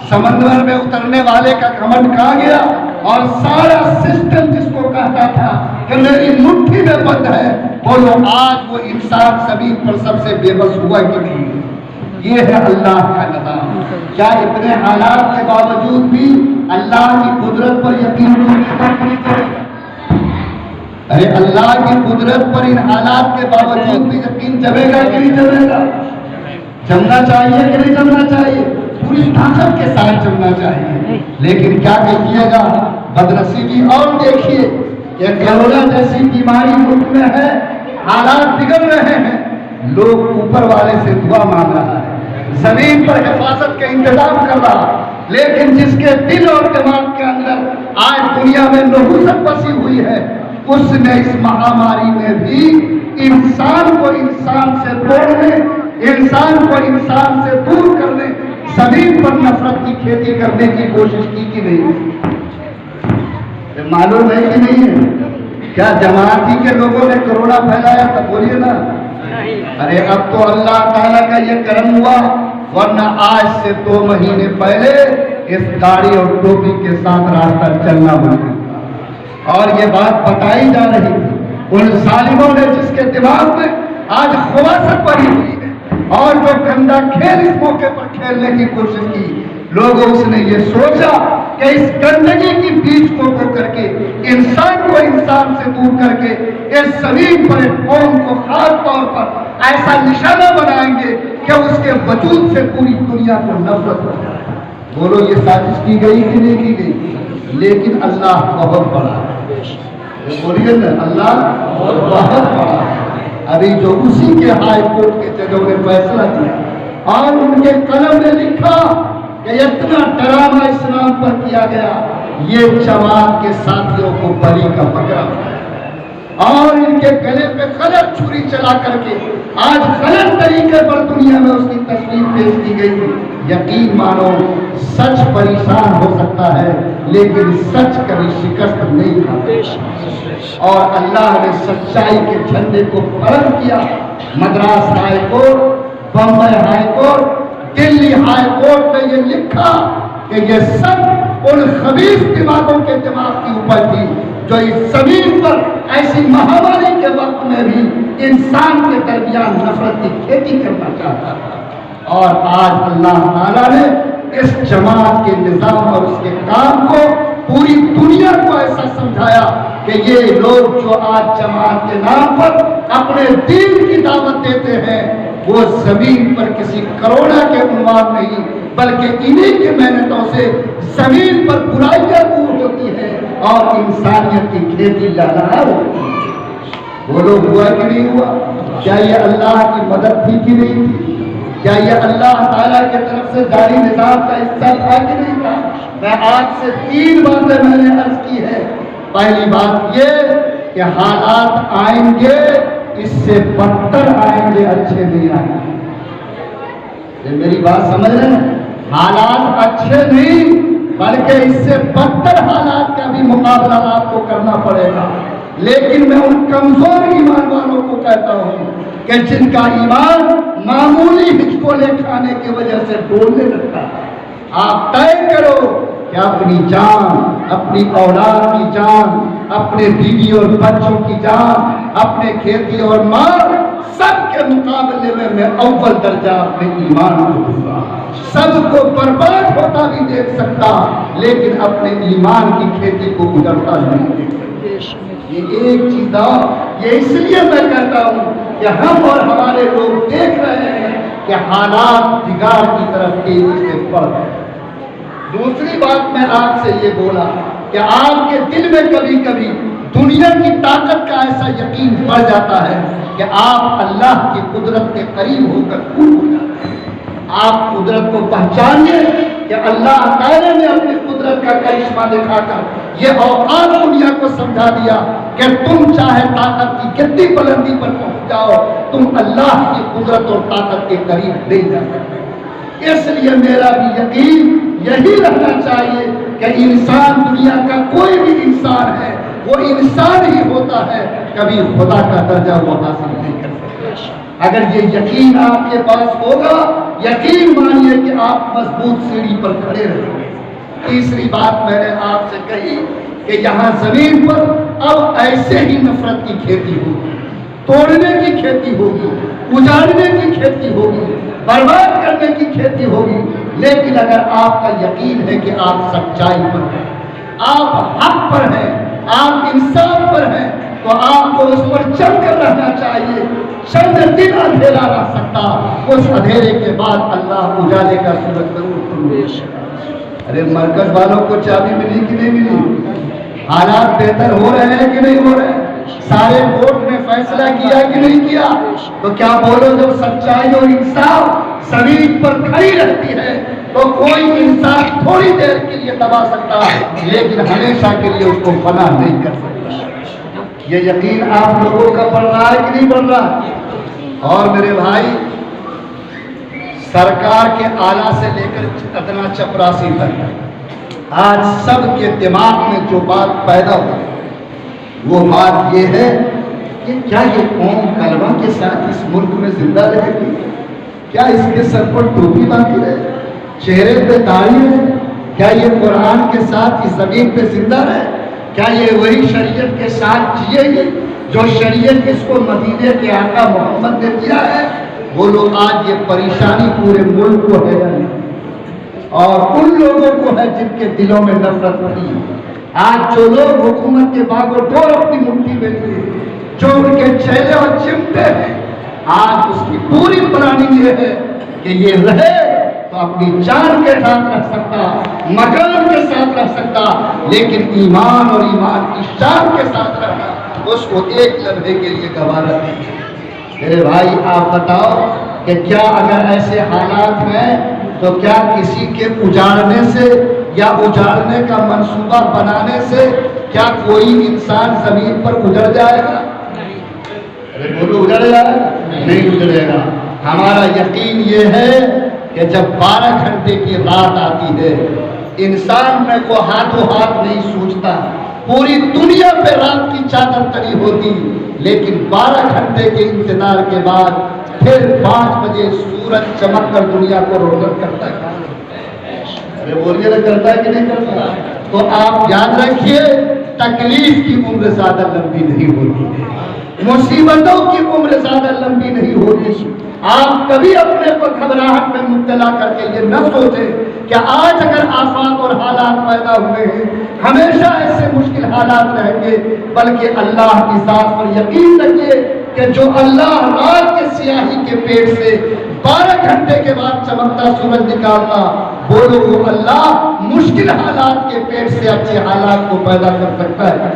سمندر میں اترنے والے کا گھمنڈ کہاں گیا؟ اور سارا سسٹم جس کو کہتا تھا کہ میری مٹھی میں بند ہے، بولو آج وہ انسان زمین پر سب سے بے بس ہوا کہ نہیں؟ یہ ہے اللہ کا نظام۔ کیا اتنے حالات کے باوجود بھی اللہ کی قدرت پر یقین نہیں کرے گا؟ ارے اللہ کی قدرت پر ان حالات کے باوجود بھی یقین جمے گا کہ نہیں جمے گا؟ جمنا چاہیے کہ نہیں جمنا چاہیے؟ پوری طاقت کے ساتھ جمنا چاہیے، لیکن کیا کہیے گا؟ بدنصیبی اور دیکھیے کہ کرونا جیسی بیماری ملک میں ہے، حالات بگڑ رہے ہیں، لوگ اوپر والے سے دعا مانگ رہا ہے، زمین پر حفاظت کا انتظام کر رہا، لیکن جس کے دل اور دماغ کے اندر آج دنیا میں نحوست بسی ہوئی ہے، اس نے اس مہاماری میں بھی انسان کو انسان سے توڑنے، انسان کو انسان سے دور کرنے، زمین پر نفرت کی کھیتی کرنے کی کوشش کی کہ نہیں؟ معلوم ہے کہ نہیں ہے؟ کیا جماعتی کے لوگوں نے کرونا پھیلایا تھا؟ بولیے نا۔ ارے اب تو اللہ تعالیٰ کا یہ کرم ہوا، ورنہ آج سے 2 مہینے پہلے اس گاڑی اور ٹوپی کے ساتھ راستہ چلنا ممکن تھا، اور یہ بات بتائی جا رہی تھی ان ظالموں نے جس کے دماغ میں آج خباثت بھری ہوئی ہے اور جو گندا کھیل اس موقع پر کھیلنے کی کوشش کی، لوگوں اس نے یہ سوچا کہ اس گندگی کی بیج کو کر کے انسان کو انسان سے دور کر کے اس زمین پر ایک قوم کو خاص طور پر ایسا نشانہ بنائیں گے کہ اس کے وجود سے پوری دنیا کو نفرت ہو جائے۔ بولو یہ سازش کی گئی کہ نہیں کی گئی؟ لیکن اللہ بہت بڑا ہے، بولیے نا، اللہ بہت بڑا ہے۔ ابھی جو اسی کے ہائی کورٹ کے ججوں نے فیصلہ کیا اور ان کے قلم نے لکھا کہ اتنا ڈرامہ اسلام پر کیا گیا، یہ جماعت کے ساتھیوں کو بلی کا بکرا اور ان کے گلے پہ غلط چھری چلا کر کے آج غلط طریقے پر دنیا میں اس کی تصویر پیش کی گئی۔ یقین مانو سچ پریشان ہو سکتا ہے لیکن سچ کبھی شکست نہیں کھاتا، اور اللہ نے سچائی کے جھنڈے کو بلند کیا۔ Madras High Court, Bombay High Court, Delhi High Court نے یہ لکھا کہ یہ سب ان خبیث دماغوں کے دماغ کی اوپر تھی جو اس زمین پر ایسی مہاماری کے وقت میں بھی انسان کے درمیان نفرت کی کھیتی کرنا چاہتا تھا۔ اور آج اللہ تعالیٰ نے اس جماعت کے نظام اور اس کے کام کو پوری دنیا کو ایسا سمجھایا کہ یہ لوگ جو آج جماعت کے نام پر اپنے دین کی دعوت دیتے ہیں وہ زمین پر کسی کروڑا کے عنوان نہیں بلکہ انہیں کی محنتوں سے زمین پر برائیاں دور ہوتی ہیں اور انسانیت کی کھیتی لہلہا ہوتی ہے۔ وہ لوگ ہوا کہ نہیں ہوا؟ کیا یہ اللہ کی مدد تھی کہ نہیں تھی؟ کیا یہ اللہ تعالیٰ کی طرف سے جاری نظام کا حصہ تھا کہ نہیں تھا؟ میں آج سے 3 باتیں میں نے عرض کی ہے۔ پہلی بات یہ کہ حالات آئیں گے، اس سے بدتر آئیں گے، اچھے نہیں آئیں گے۔ یہ میری بات سمجھ رہے ہیں؟ حالات اچھے نہیں بلکہ اس سے بدتر حالات کا بھی مقابلہ آپ کو کرنا پڑے گا۔ لیکن میں ان کمزور ایمان والوں کو کہتا ہوں کہ جن کا ایمان معمولی ہچکولے کھانے کی وجہ سے ڈولنے لگتا ہے، آپ طے کرو کہ اپنی جان، اپنی اولاد کی جان، اپنے بیوی اور بچوں کی جان، اپنے کھیتی اور مال، سب کے مقابلے میں اول درجہ اپنے ایمان کو دوں گا۔ سب کو برباد ہوتا بھی دیکھ سکتا لیکن اپنے ایمان کی کھیتی کو گزرتا نہیں دیکھ سکتا۔ یہ ایک چیز یہ اس لیے میں کہتا ہوں کہ ہم اور ہمارے لوگ دیکھ رہے ہیں کہ حالات بگاڑ کی طرف تیزی سے بڑھ رہے ہیں۔ دوسری بات میں آپ سے یہ بولا کہ آپ کے دل میں کبھی کبھی دنیا کی طاقت کا ایسا یقین بڑھ جاتا ہے کہ آپ اللہ کی قدرت کے قریب ہو کر کھو جاتے ہیں۔ آپ قدرت کو پہچانیے کہ اللہ تعالیٰ نے اپنی قدرت کا کرشمہ دکھا کر یہ اوقات دنیا کو سمجھا دیا کہ تم چاہے طاقت کی کتنی بلندی پر پہنچ جاؤ، تم اللہ کی قدرت اور طاقت کے قریب نہیں جا سکتے۔ اس لیے میرا بھی یقین یہی رہنا چاہیے کہ انسان، دنیا کا کوئی بھی انسان ہے وہ انسان ہی ہوتا ہے، کبھی خدا کا درجہ وہ حاصل نہیں کر سکتا۔ اگر یہ یقین آپ کے پاس ہوگا، یقین مانیے کہ آپ مضبوط سیڑھی پر کھڑے رہیں گے۔ تیسری بات میں نے آپ سے کہی کہ یہاں زمین پر اب ایسے ہی نفرت کی کھیتی ہوگی، توڑنے کی کھیتی ہوگی، اجاڑنے کی کھیتی ہوگی، برباد کرنے کی کھیتی ہوگی۔ لیکن اگر آپ کا یقین ہے کہ آپ سچائی پر ہیں، آپ حق پر ہیں، آپ انصاف پر ہیں، تو آپ کو اس پر چل کر رہنا چاہیے۔ چند دن اندھیرا رہ سکتا، اس اندھیرے کے بعد اللہ اجالے کا سورج ضرور طلوع۔ ارے مرکز والوں کو چابی ملی کہ نہیں ملی؟ حالات بہتر ہو رہے ہیں کہ نہیں ہو رہے ہیں؟ سارے کورٹ نے فیصلہ کیا کہ نہیں کیا؟ تو کیا بولو، جب سچائی اور انصاف زمین پر کھڑی رہتی ہے تو کوئی انسان تھوڑی دیر کے لیے دبا سکتا ہے لیکن ہمیشہ کے لیے اس کو فنا نہیں کر سکتا۔ یہ یقین آپ لوگوں کا بڑھ رہا ہے کہ نہیں بڑھ رہا؟ اور میرے بھائی، سرکار کے آلہ سے لے کر ادنا چپراسی تک آج سب کے دماغ میں جو بات پیدا ہوئی وہ بات یہ ہے کہ کیا یہ قوم کلمہ کے ساتھ اس ملک میں زندہ رہے گی؟ کیا اس کے سر پر ٹوپی باندھی رہے، چہرے پہ داڑھی ہے؟ کیا یہ قرآن کے ساتھ اس زمین پہ زندہ رہے؟ کیا یہ وہی شریعت کے ساتھ جیے گی جو شریعت اس کو مدینے کے آقا محمد نے دیا ہے؟ وہ لوگ آج یہ پریشانی پورے ملک کو ہے اور ان لوگوں کو ہے جن کے دلوں میں نفرت تھی۔ آج جو لوگ حکومت کے باغ و ڈور اپنی مٹھی میں لیے، جو ان کے چہرے اور چمٹے ہیں، آج اس کی پوری پلاننگ یہ ہے کہ یہ رہے تو اپنی جان کے ساتھ رہ سکتا، مکان کے ساتھ رہ سکتا، لیکن ایمان اور ایمان کی شان کے ساتھ رہنا اس کو ایک لمحے کے لیے گوارا نہیں۔ میرے بھائی، آپ بتاؤ کہ کیا اگر ایسے حالات ہیں تو کیا کسی کے اجاڑنے سے یا اجاڑنے کا منصوبہ بنانے سے کیا کوئی انسان زمین پر اجڑ جائے گا؟ ارے بولو، اجڑ جائے گا؟ نہیں اجڑے گا۔ ہمارا یقین یہ ہے کہ جب 12 گھنٹے کی رات آتی ہے، انسان میں کو ہاتھوں ہاتھ نہیں سوچتا، پوری دنیا پہ رات کی چادر تری ہوتی، لیکن 12 گھنٹے کے انتظار کے بعد پھر 5 بجے سورج چمک کر دنیا کو روشن کرتا ہے. ارے بولیے نا, کرتا ہے کہ نہیں کرتا؟ تو آپ یاد رکھیے, تکلیف کی عمر زیادہ لمبی نہیں ہوتی, مصیبتوں کی عمر زیادہ لمبی نہیں ہوتی. آپ کبھی اپنے کو گھبراہٹ میں مبتلا کر کے یہ نہ سوچیں کہ آج اگر آفات اور حالات پیدا ہوئے ہیں ہمیشہ ایسے مشکل حالات رہیں گے, بلکہ اللہ کی ذات پر یقین رکھیے کہ جو اللہ رات کے سیاہی کے پیٹ سے 12 گھنٹے کے بعد چمکتا سورج نکالتا, بولو وہ اللہ مشکل حالات کے پیٹ سے اچھے حالات کو پیدا کر سکتا ہے.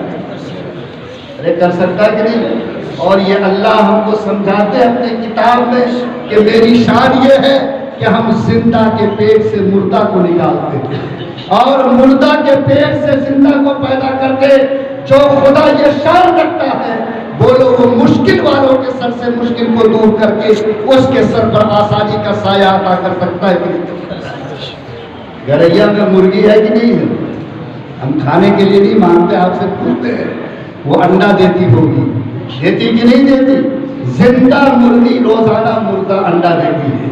ارے کر سکتا ہے کہ نہیں؟ اور یہ اللہ ہم کو سمجھاتے ہیں اپنی کتاب میں کہ میری شان یہ ہے کہ ہم زندہ کے پیٹ سے مردہ کو نکالتے ہیں اور مردہ کے پیٹ سے زندہ کو پیدا کرتے. جو خدا یہ شان رکھتا ہے, بولو وہ مشکل والوں کے سر سے مشکل کو دور کر کے اس کے سر پر آسانی کا سایہ عطا کر سکتا ہے کہ نہیں؟ گریا میں مرغی ہے کہ نہیں ہے؟ ہم کھانے کے لیے نہیں مانگتے, آپ سے پوچھتے ہیں وہ انڈا دیتی ہوگی, دیتی کہ نہیں دیتی؟ زندہ مرغی روزانہ مردہ انڈا دیتی ہے,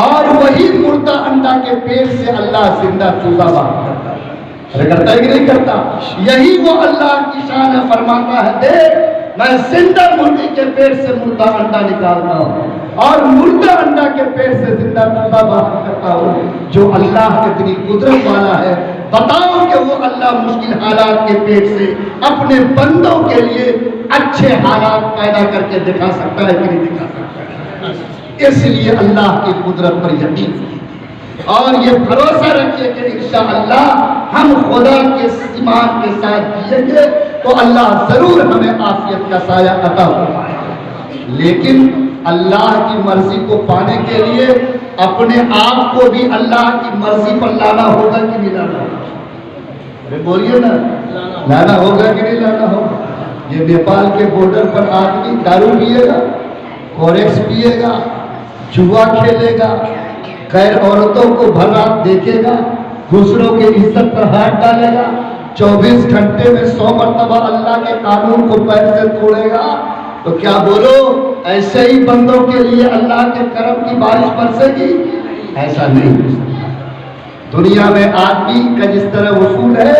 اور وہی مردہ انڈا کے پیٹ سے اللہ زندہ چوزا باہر کرتا ہے. ارے کرتا ہے کہ نہیں کرتا؟ یہی وہ اللہ کی شان ہے, فرماتا ہے دیکھ میں زندہ مرغی کے پیٹ سے مردہ انڈا نکالتا ہوں اور مردہ انڈا کے پیٹ سے زندہ چوزا باہر کرتا ہوں. جو اللہ اتنی قدرت والا ہے, بتاؤ کہ وہ اللہ مشکل حالات کے پیٹ سے اپنے بندوں کے لیے اچھے حالات پیدا کر کے دکھا سکتا ہے کہ نہیں دکھا سکتا ہے؟ اس لیے اللہ کی قدرت پر یقین اور یہ بھروسہ رکھیے کہ انشاءاللہ ہم خدا کے ایمان کے ساتھ جئیں گے تو اللہ ضرور ہمیں عافیت کا سایہ عطا فرمائے گا. لیکن اللہ کی مرضی کو پانے کے لیے اپنے آپ کو بھی اللہ کی مرضی پر لانا ہوگا کہ نہیں لانا ہوگا؟ ارے بولیے نا, لانا ہوگا کہ نہیں لانا ہوگا؟ یہ نیپال کے بارڈر پر آدمی دارو پیے گا, کورکس پیے گا, جوا کھیلے گا, غیر عورتوں کو بھر رات دیکھے گا, دوسروں کے عزت پر ہاتھ ڈالے گا, 24 گھنٹے میں 100 مرتبہ اللہ کے قانون کو پیر سے توڑے گا, تو کیا بولو ایسے ہی بندوں کے لیے اللہ کے کرم کی بارش برسے گی؟ ایسا نہیں ہو سکتا. دنیا میں آدمی کا جس طرح اصول ہے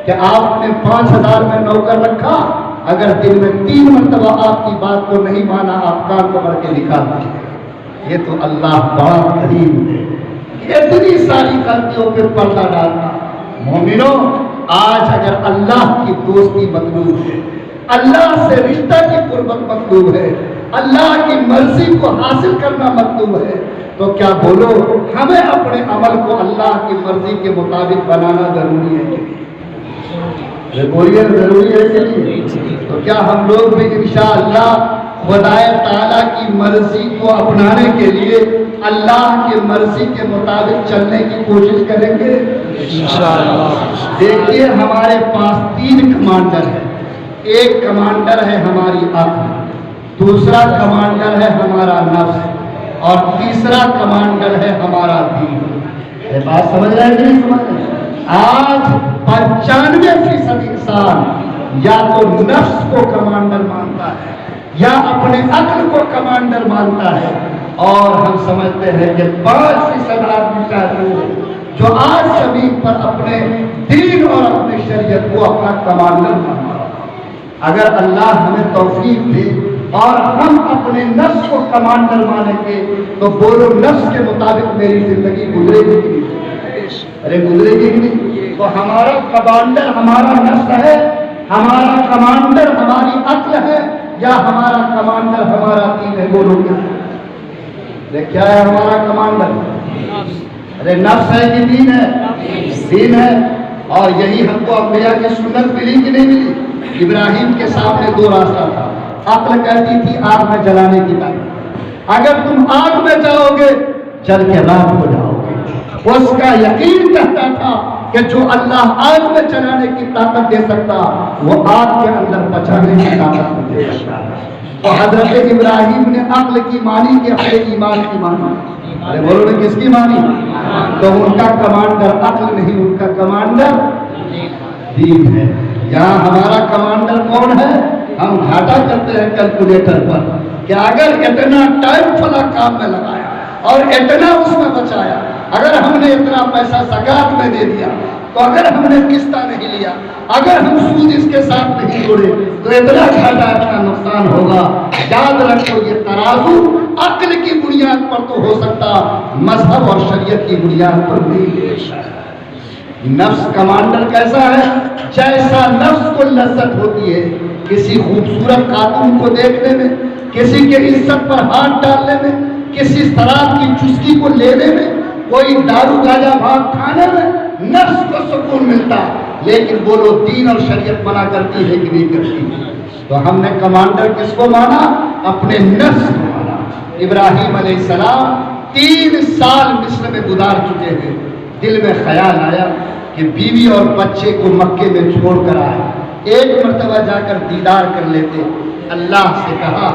کہ آپ نے 5000 میں نوکر رکھا, اگر دن میں 3 مرتبہ آپ کی بات کو نہیں مانا آپ کان پکڑ کے نکال دیں. یہ تو اللہ بڑا کریم ہے, اتنی ساری غلطیوں پہ پردہ ڈالنا. مومنوں, آج اگر اللہ کی دوستی مطلوب ہے, اللہ سے رشتہ کی قربت مطلوب ہے, اللہ کی مرضی کو حاصل کرنا مطلوب ہے, تو کیا بولو ہمیں اپنے عمل کو اللہ کی مرضی کے مطابق بنانا ضروری ہے کہ نہیں؟ بولیے ضروری ہے کہ نہیں؟ تو کیا ہم لوگ بھی انشاءاللہ خدا تعالیٰ کی مرضی کو اپنانے کے لیے اللہ کی مرضی کے مطابق چلنے کی کوشش کریں گے انشاءاللہ؟ دیکھیے ہمارے پاس 3 کمانڈر ہیں. ایک کمانڈر ہے ہماری عقل, دوسرا کمانڈر ہے ہمارا نفس, اور تیسرا کمانڈر ہے ہمارا دین. یہ بات سمجھ رہے ہیں کہ نہیں سمجھ رہے؟ آج 95% انسان یا تو نفس کو کمانڈر مانتا ہے یا اپنے عقل کو کمانڈر مانتا ہے, اور ہم سمجھتے ہیں کہ 5% آدمی چاہتے ہیں جو آج زمین پر اپنے دین اور اپنے شریعت کو اپنا کمانڈر مانتا ہے. اگر اللہ ہمیں توفیق دے اور ہم اپنے نفس کو کمانڈر مانیں گے تو بولو نفس کے مطابق میری زندگی گزرے گی کہ نہیں؟ ارے گزرے گی کہ نہیں؟ تو ہمارا کمانڈر ہمارا نفس ہے, ہمارا کمانڈر ہماری عقل ہے, یا ہمارا کمانڈر ہمارا دین ہے؟ بولو کیا ہے ہمارا کمانڈر؟ ارے نفس ہے کہ دین ہے؟ دین ہے. اور یہی ہم کو انبیاء کی سنت ملی کہ نہیں ملی؟ ابراہیم کے سامنے 2 راستہ تھا. عقل کہتی تھی آگ میں جلانے کی طرف, اگر تم آگ میں جاؤ گے جل کے راکھ ہو جاؤ گے. اس کا یقین کہتا تھا کہ جو اللہ آگ میں جلانے کی طاقت دے سکتا وہ آگ کے اندر بچانے کی طاقت دے سکتا. تو حضرت ابراہیم نے عقل کی مانی کہ اپنے ایمان کی مانی. ارے بولو نے کس کی مانی؟ تو ان کا کمانڈر عقل نہیں, ان کا کمانڈر دین ہے. یہاں ہمارا کمانڈر کون ہے؟ ہم گھاٹا کرتے ہیں کیلکولیٹر پر کہ اگر اتنا ٹائم فلاں کام میں لگایا اور اتنا اس میں بچایا، اگر ہم نے اتنا پیسہ زکات میں دے دیا، تو اگر ہم نے قسط نہیں لیا، اگر ہم سود اس کے ساتھ نہیں جوڑے تو اتنا گھاٹا اتنا نقصان ہوگا۔ یاد رکھو یہ ترازو عقل کی بنیاد پر تو ہو سکتا، مذہب اور شریعت کی بنیاد پر نہیں۔ نفس کمانڈر کیسا ہے؟ جیسا نفس کو لذت ہوتی ہے کسی خوبصورت خاتون کو دیکھنے میں، کسی کے عزت پر ہاتھ ڈالنے میں، کسی شراب کی چسکی کو لینے میں، کوئی دارو گاجا بھاگ کھانے میں، نفس کو سکون ملتا۔ لیکن بولو دین اور شریعت منع کرتی ہے کہ نہیں کرتی؟ تو ہم نے کمانڈر کس کو مانا؟ اپنے نفس کو مانا۔ ابراہیم علیہ السلام 3 سال مصر میں گزار چکے ہیں، دل میں خیال آیا کہ بیوی اور بچے کو مکے میں چھوڑ کر آئے، ایک مرتبہ جا کر دیدار کر لیتے۔ اللہ سے کہا،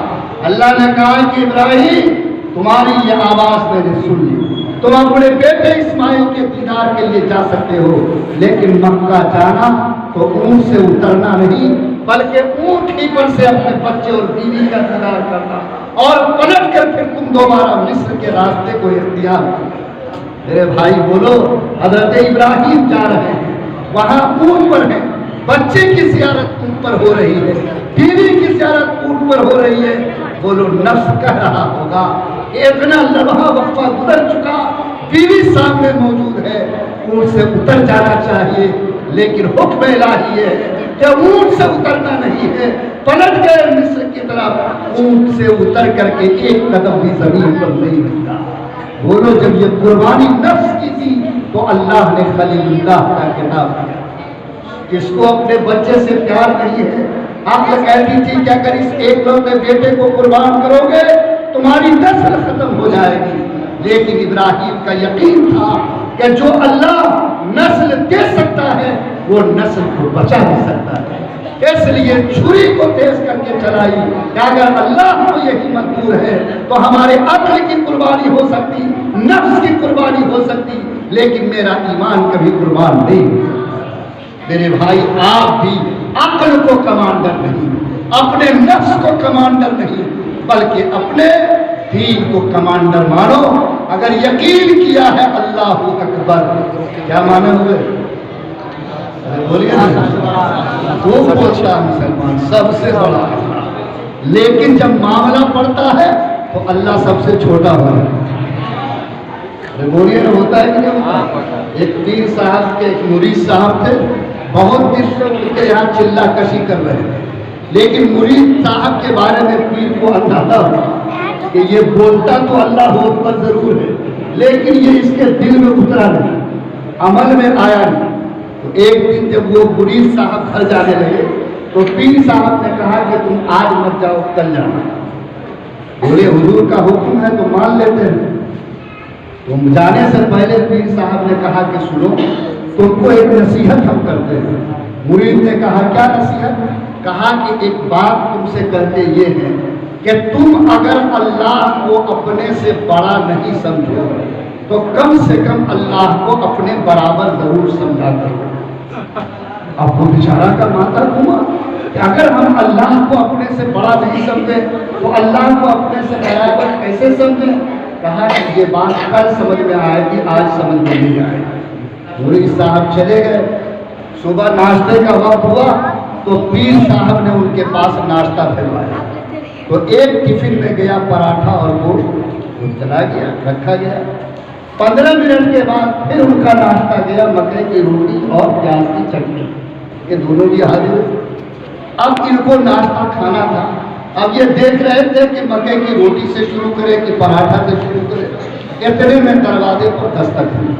اللہ نے کہا کہ ابراہیم تمہاری یہ آواز میں نے سن لی، تم اپنے بیٹے اسماعیل کے دیدار کے لیے جا سکتے ہو، لیکن مکہ جانا تو اونٹ سے اترنا نہیں، بلکہ اونٹ ہی پر سے اپنے بچے اور بیوی کا دیدار کرنا، اور پلٹ کر پھر تم دوبارہ مصر کے راستے کو اختیار کرنا۔ میرے بھائی بولو، حضرت ابراہیم جا رہے ہیں، وہاں اونٹ پر ہیں، بچے کی زیارت اونٹ پر ہو رہی ہے، بیوی کی زیارت اونٹ پر ہو رہی ہے۔ بولو نفس کہہ رہا ہوگا کہ اتنا لمحہ وقفہ گزر چکا، بیوی سامنے موجود ہے، اونٹ سے اتر جانا چاہیے، لیکن حکم الہی ہے کہ اونٹ سے اترنا نہیں ہے۔ پلٹ گئے مصر کی طرف، اونٹ سے اتر کر کے ایک قدم بھی زمین پر نہیں رکھا۔ بولو جب یہ قربانی نفس کی تھی تو اللہ نے خلیل اللہ کا کتاب دیا۔ جس کو اپنے بچے سے پیار نہیں ہے، عقل کہتی تھی کہ اگر اس ایک لوتے بیٹے کو قربان کرو گے تمہاری نسل ختم ہو جائے گی، لیکن ابراہیم کا یقین تھا کہ جو اللہ نسل دے سکتا ہے وہ نسل کو بچا بھی سکتا ہے، اس لیے چھری کو تیز کر کے چلائی کہ اگر اللہ کو یہی منظور ہے تو ہمارے عقل کی قربانی ہو سکتی، نفس کی قربانی ہو سکتی، لیکن میرا ایمان کبھی قربان نہیں ہو سکتا۔ میرے بھائی آپ بھی عقل کو کمانڈر نہیں، اپنے نفس کو کمانڈر نہیں، بلکہ اپنے دین کو کمانڈر مانو۔ اگر یقین کیا ہے اللہ اکبر، کیا مانے ہوئے؟ بولیے وہ بولتا مسلمان سب سے بڑا، لیکن جب معاملہ پڑتا ہے تو اللہ سب سے چھوٹا ہو رہا ہے۔ بولیے نا، ہوتا ہے کہ نہیں ہوتا؟ ایک پیر صاحب کے ایک مرید صاحب تھے، بہت دن سے ان کے یہاں چلہ کشی کر رہے تھے، لیکن مرید صاحب کے بارے میں پیر کو اندازہ ہوا کہ یہ بولتا تو اللہ اکبر ضرور ہے، لیکن یہ اس کے دل میں اترا نہیں، عمل میں آیا نہیں۔ تو ایک دن جب وہ مرید صاحب گھر جانے لگے تو پیر صاحب نے کہا کہ تم آج مت جاؤ، کل جانا۔ بولے حضور کا حکم ہے تو مان لیتے ہیں۔ تو جانے سے پہلے پیر صاحب نے کہا کہ سنو، تم کو ایک نصیحت ہم کرتے ہیں۔ مرید نے کہا کیا نصیحت؟ کہا کہ ایک بات تم سے کرتے یہ ہے کہ تم اگر اللہ کو اپنے سے بڑا نہیں سمجھو تو کم سے کم اللہ کو اپنے برابر ضرور سمجھا کرو۔ اب وہ بیچارہ کا ماتھا گھوما کہ اگر ہم اللہ کو اپنے سے بڑا نہیں سمجھے تو اللہ کو اپنے سے برابر کیسے سمجھیں؟ کہا کہ یہ بات کل سمجھ میں آئے گی، آج سمجھ میں نہیں آئے گی۔ مرید صاحب چلے گئے، صبح ناشتے کا وقت ہوا تو پیر صاحب نے ان کے پاس ناشتہ پھیلوایا، تو ایک ٹفن میں گیا پراٹھا اور گوشت، وہ چلا گیا، رکھا گیا۔ 15 منٹ کے بعد پھر ان کا ناشتہ گیا، مکئی کی روٹی اور پیاز کی چٹنی، یہ دونوں بھی حاضر۔ اب ان کو ناشتہ کھانا تھا، اب یہ دیکھ رہے تھے کہ مکئی کی روٹی سے شروع کرے کہ پراٹھا سے شروع کرے۔ اتنے میں دروازے پر دستک ہوئی،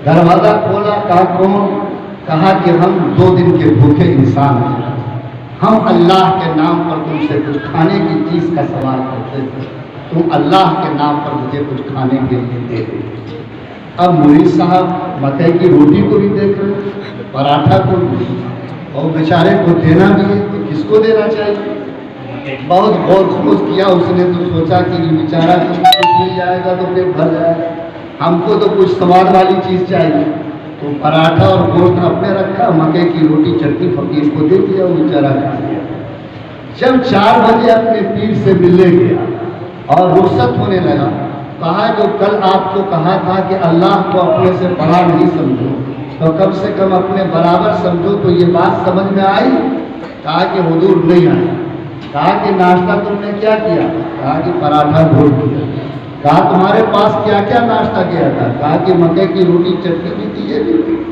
دروازہ کھولا، کہا کون؟ کہا کہ ہم 2 دن کے بھوکے انسان ہیں، ہم اللہ کے نام پر تم سے کچھ کھانے کی چیز کا سوال کرتے تھے، تم اللہ کے نام پر مجھے کچھ کھانے کے لیے دے دے۔ اب مرید صاحب مکئی کی روٹی کو بھی دیکھ رہے، پراٹھا کو بھی، اور بیچارے کو دینا بھی ہے تو کس کو دینا چاہیے؟ بہت غور خوض کیا اس نے، تو سوچا کہ یہ بیچارہ کچھ مل جائے گا تو پیٹ بھر جائے گا، ہم کو تو کچھ سواد والی چیز چاہیے۔ تو پراٹھا اور گوشت اپنے رکھا، مکئی کی روٹی چٹنی فقیر کو دے دیا، وہ بیچارہ کھا لیا۔ جب 4 بجے اپنے پیر سے ملنے گیا اور رخصت ہونے لگا، کہا جو کل آپ کو کہا تھا کہ اللہ کو اپنے سے بڑا نہیں سمجھو، تو کم سے کم اپنے برابر سمجھو، تو یہ بات سمجھ میں آئی؟ کہا کہ حضور نہیں آئی۔ کہا کہ ناشتہ تم نے کیا کیا؟ کہا کہ پراٹھا گھول دیا۔ کہا تمہارے پاس کیا کیا ناشتہ کیا تھا؟ کہا کہ مکے کی روٹی چٹنی بھی تھی، یہ بھی تھی۔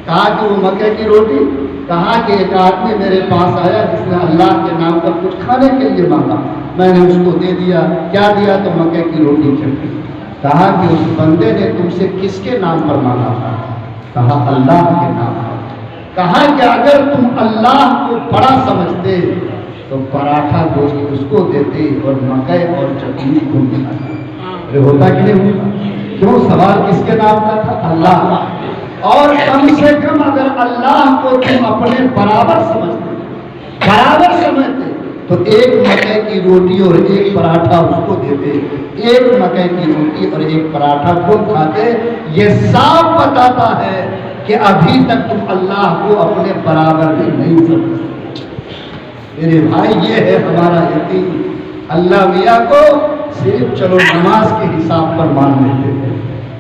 کہا کہ وہ مکے کی روٹی؟ کہا کہ ایک آدمی میرے پاس آیا جس نے اللہ کے نام پر کچھ کھانے کے لیے مانگا، میں نے اس کو دے دیا۔ کیا دیا؟ تو مکے کی روٹی چٹنی۔ کہا کہ اس بندے نے تم سے کس کے نام پر مانگا تھا؟ کہا اللہ کے نام پر۔ کہا کہ اگر تم اللہ کو بڑا سمجھتے تو پراٹھا گوشت اس کو دیتے اور مکئی اور چٹنی کو ملاتے۔ ارے ہوتا کہ نہیں ہوتا؟ کیوں؟ سوال کس کے نام کا تھا؟ اللہ۔ اور کم سے کم اگر اللہ کو تم اپنے برابر سمجھتے تو ایک مکئی کی روٹی اور ایک پراٹھا اس کو دیتے، ایک مکئی کی روٹی اور ایک پراٹھا خود کھاتے۔ یہ صاف بتاتا ہے کہ ابھی تک تم اللہ کو اپنے برابر بھی نہیں سمجھتے۔ میرے بھائی، یہ ہے ہمارا یقین۔ اللہ میاں کو صرف چلو نماز کے حساب پر مان لیتے ہیں،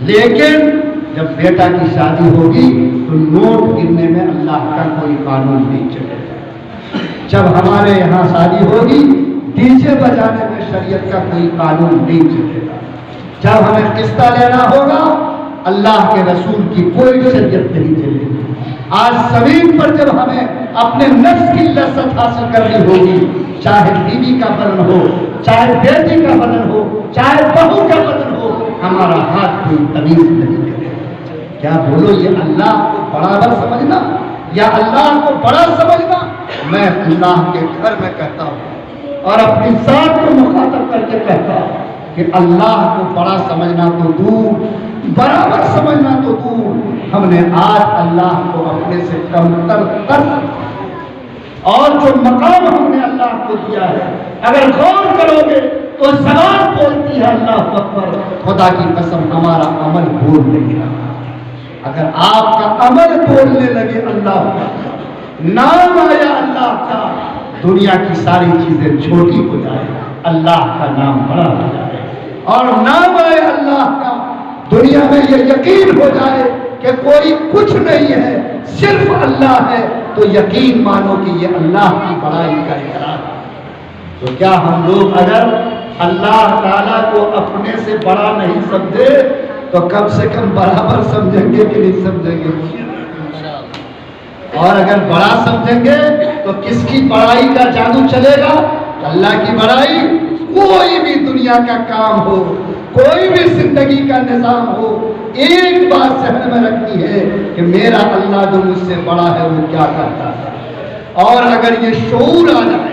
لیکن جب بیٹا کی شادی ہوگی تو نوٹ گننے میں اللہ کا کوئی قانون نہیں چلے گا۔ جب ہمارے یہاں شادی ہوگی ڈی جے بجانے میں شریعت کا کوئی قانون نہیں چلے گا۔ جب ہمیں قسطہ لینا ہوگا اللہ کے رسول کی کوئی شریعت نہیں چلے گی۔ آج زمین پر جب ہمیں اپنے نفس کی لذت حاصل کرنی ہوگی، چاہے بیوی کا بدن ہو، چاہے بیٹی کا بدن ہو، چاہے بہو کا بدن ہو، ہمارا ہاتھ کوئی تمیز نہیں کرے۔ کیا بولو، یہ اللہ کو برابر سمجھنا یا اللہ کو بڑا سمجھنا؟ میں اللہ کے گھر میں کہتا ہوں اور اپنی ذات کو مخاطب کر کے کہتا ہوں کہ اللہ کو بڑا سمجھنا تو دور، برابر سمجھنا تو دور، ہم نے آج اللہ کو اپنے سے کم تر اور جو مقام ہم نے اللہ کو دیا ہے، اگر غور کرو گے تو زبان بولتی ہے اللہ اکبر، خدا کی قسم ہمارا عمل بول نہیں رہا۔ اگر آپ کا عمل بولنے لگے اللہ کا، نام آیا اللہ کا، دنیا کی ساری چیزیں چھوٹی ہو جائے، اللہ کا نام بڑا ہو جائے، اور نام آئے اللہ کا، دنیا میں یہ یقین ہو جائے کہ کوئی کچھ نہیں ہے، صرف اللہ ہے، تو یقین مانو کہ یہ اللہ کی بڑائی کا اقرار ہے۔ تو کیا ہم لوگ اگر اللہ تعالیٰ کو اپنے سے بڑا نہیں سمجھے تو کم سے کم برابر سمجھیں گے کہ نہیں سمجھیں گے؟ اور اگر بڑا سمجھیں گے تو کس کی بڑائی کا جادو چلے گا؟ اللہ کی بڑائی۔ کوئی بھی دنیا کا کام ہو، کوئی بھی زندگی کا نظام ہو، ایک بات ذہن میں رکھنی ہے کہ میرا اللہ جو مجھ سے بڑا ہے وہ کیا کرتا ہے۔ اور اگر یہ شعور آ جائے،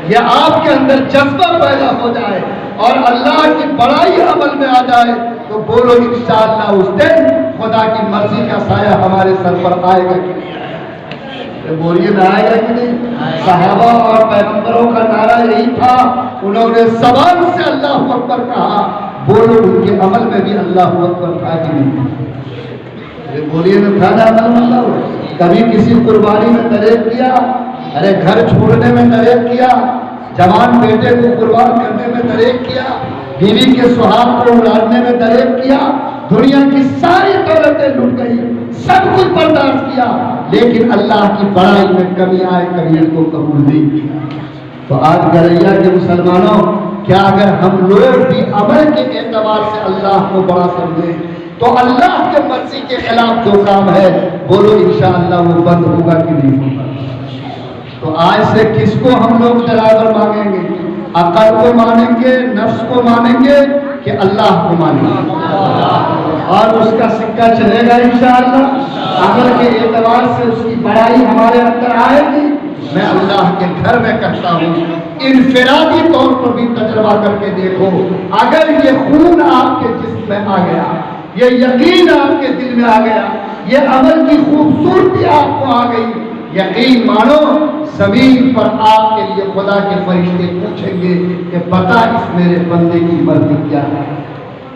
یہ آپ کے اندر جذبہ پیدا ہو جائے اور اللہ کی بڑائی عمل میں آ جائے تو بولو انشاءاللہ اس دن خدا کی مرضی کا سایہ ہمارے سر پر آئے گا کہ نہیں آئے گا؟ بولیے نہ آئے گا کہ نہیں؟ صحابہ اور پیغمبروں کا نعرہ یہی تھا، انہوں نے زبان سے اللہ اکبر کہا، بولو ان کے عمل میں بھی اللہ اکبر تھا کہ نہیں؟ بولیے نہ تھا نا عمل اللہ؟ کبھی کسی قربانی میں طریق کیا؟ ارے گھر چھوڑنے میں طریق کیا، جوان بیٹے کو قربان کرنے میں طریق کیا، بیوی کے سہاگ کو اڑانے میں طریق کیا، دنیا کی ساری دولتیں لٹ گئی، سب کچھ برداشت کیا، لیکن اللہ کی بڑائی میں کمی آئے، کبھی اس کو قبول نہیں کیا۔ تو آج گریا کے مسلمانوں، کیا اگر ہم لوگ بھی عمل کے اعتبار سے اللہ کو بڑا سمجھیں تو اللہ کے مرضی کے خلاف جو کام ہے بولو انشاءاللہ وہ بند ہوگا کہ نہیں ہوگا؟ تو آج سے کس کو ہم لوگ ڈرائیور مانگیں گے؟ عقل کو مانیں گے، نفس کو مانیں گے کہ اللہ کو مانیں گے؟ اور اس کا سکہ چلے گا انشاءاللہ۔ عقل کے اعتبار سے اس کی بڑائی ہمارے اندر آئے گی۔ میں اللہ کے گھر میں کہتا ہوں، انفرادی طور پر بھی تجربہ کر کے دیکھو، اگر یہ خون آپ کے جسم میں آ گیا، یہ یقین آپ کے دل میں آ گیا، یہ عمل کی خوبصورتی آپ کو آ گئی، یقین مانو زمین پر آپ کے لیے خدا کے فرشتے پوچھیں گے کہ بتا اس میرے بندے کی مرضی کیا ہے۔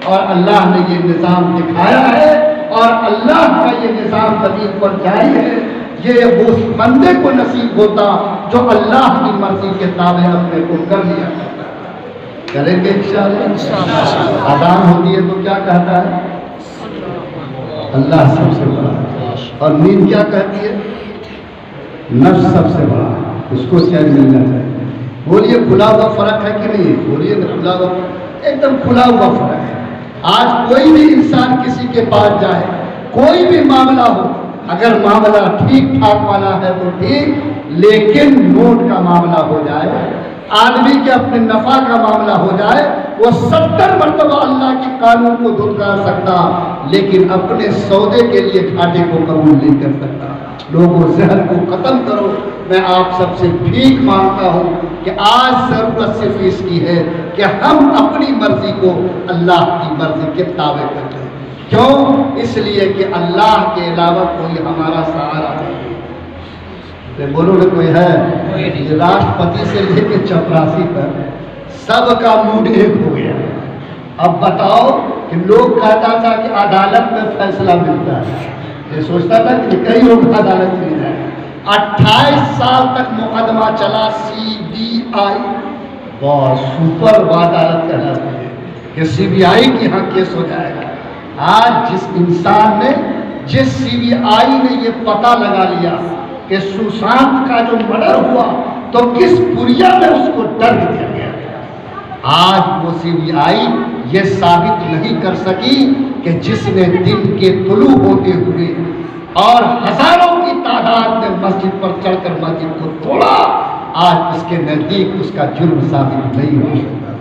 اور اللہ نے یہ نظام دکھایا ہے اور اللہ کا یہ نظام زمین پر جاری ہے۔ یہ اس بندے کو نصیب ہوتا جو اللہ کی مرضی کے تابع اپنے کو کر لیا کرتا ہے۔ کریں گے انشاءاللہ۔ اذان ہوتی ہے تو کیا کہتا ہے؟ اللہ سب سے بڑا ہے۔ اور نیند کیا کہتی ہے؟ نفس سب سے بڑا ہے، اس کو چین ملنا چاہیے۔ بولیے کھلا ہوا فرق ہے کہ نہیں؟ بولیے نا، کھلا ہوا، ایک دم کھلا ہوا فرق ہے۔ آج کوئی بھی انسان کسی کے پاس جائے، کوئی بھی معاملہ ہو، اگر معاملہ ٹھیک ٹھاک والا ہے تو ٹھیک، لیکن نوٹ کا معاملہ ہو جائے، آدمی کے اپنے نفع کا معاملہ ہو جائے، وہ 70 مرتبہ اللہ کے قانون کو دھتکار سکتا، لیکن اپنے سودے کے لیے گھاٹے کو قبول نہیں کر سکتا۔ لوگوں ذہن کو ختم کرو۔ میں آپ سب سے بھیک مانگتا ہوں کہ آج ضرورت صرف اس کی ہے کہ ہم اپنی مرضی کو اللہ کی مرضی کے تابع کر دیں۔ کیوں؟ اس لیے کہ اللہ کے علاوہ کوئی ہمارا سہارا نہیں ہے۔ بولو نا کوئی ہے؟ یہ راشٹرپتی سے لے کے چپراسی تک سب کا موڈ ایک ہو گیا۔ اب بتاؤ کہ لوگ کہتا تھا کہ عدالت میں فیصلہ ملتا ہے، یہ سوچتا تھا کہ کئی لوگ عدالت مل جائے۔ 28 سال تک مقدمہ چلا، CBI بہت سپر عدالت کہلاتی ہے کہ CBI کی ہاں کیس ہو جائے گا۔ آج جس انسان نے، جس CBI نے یہ پتہ لگا لیا کہ سوشانت کا جو مرڈر ہوا تو کس پوریا میں اس کو ڈر دیا گیا، آج وہ CBI یہ ثابت نہیں کر سکی کہ جس نے دن کے طلوع ہوتے ہوئے اور ہزاروں کی تعداد میں مسجد پر چڑھ کر مسجد کو توڑا، آج اس کے نزدیک اس کا جرم ثابت نہیں ہو سکتا۔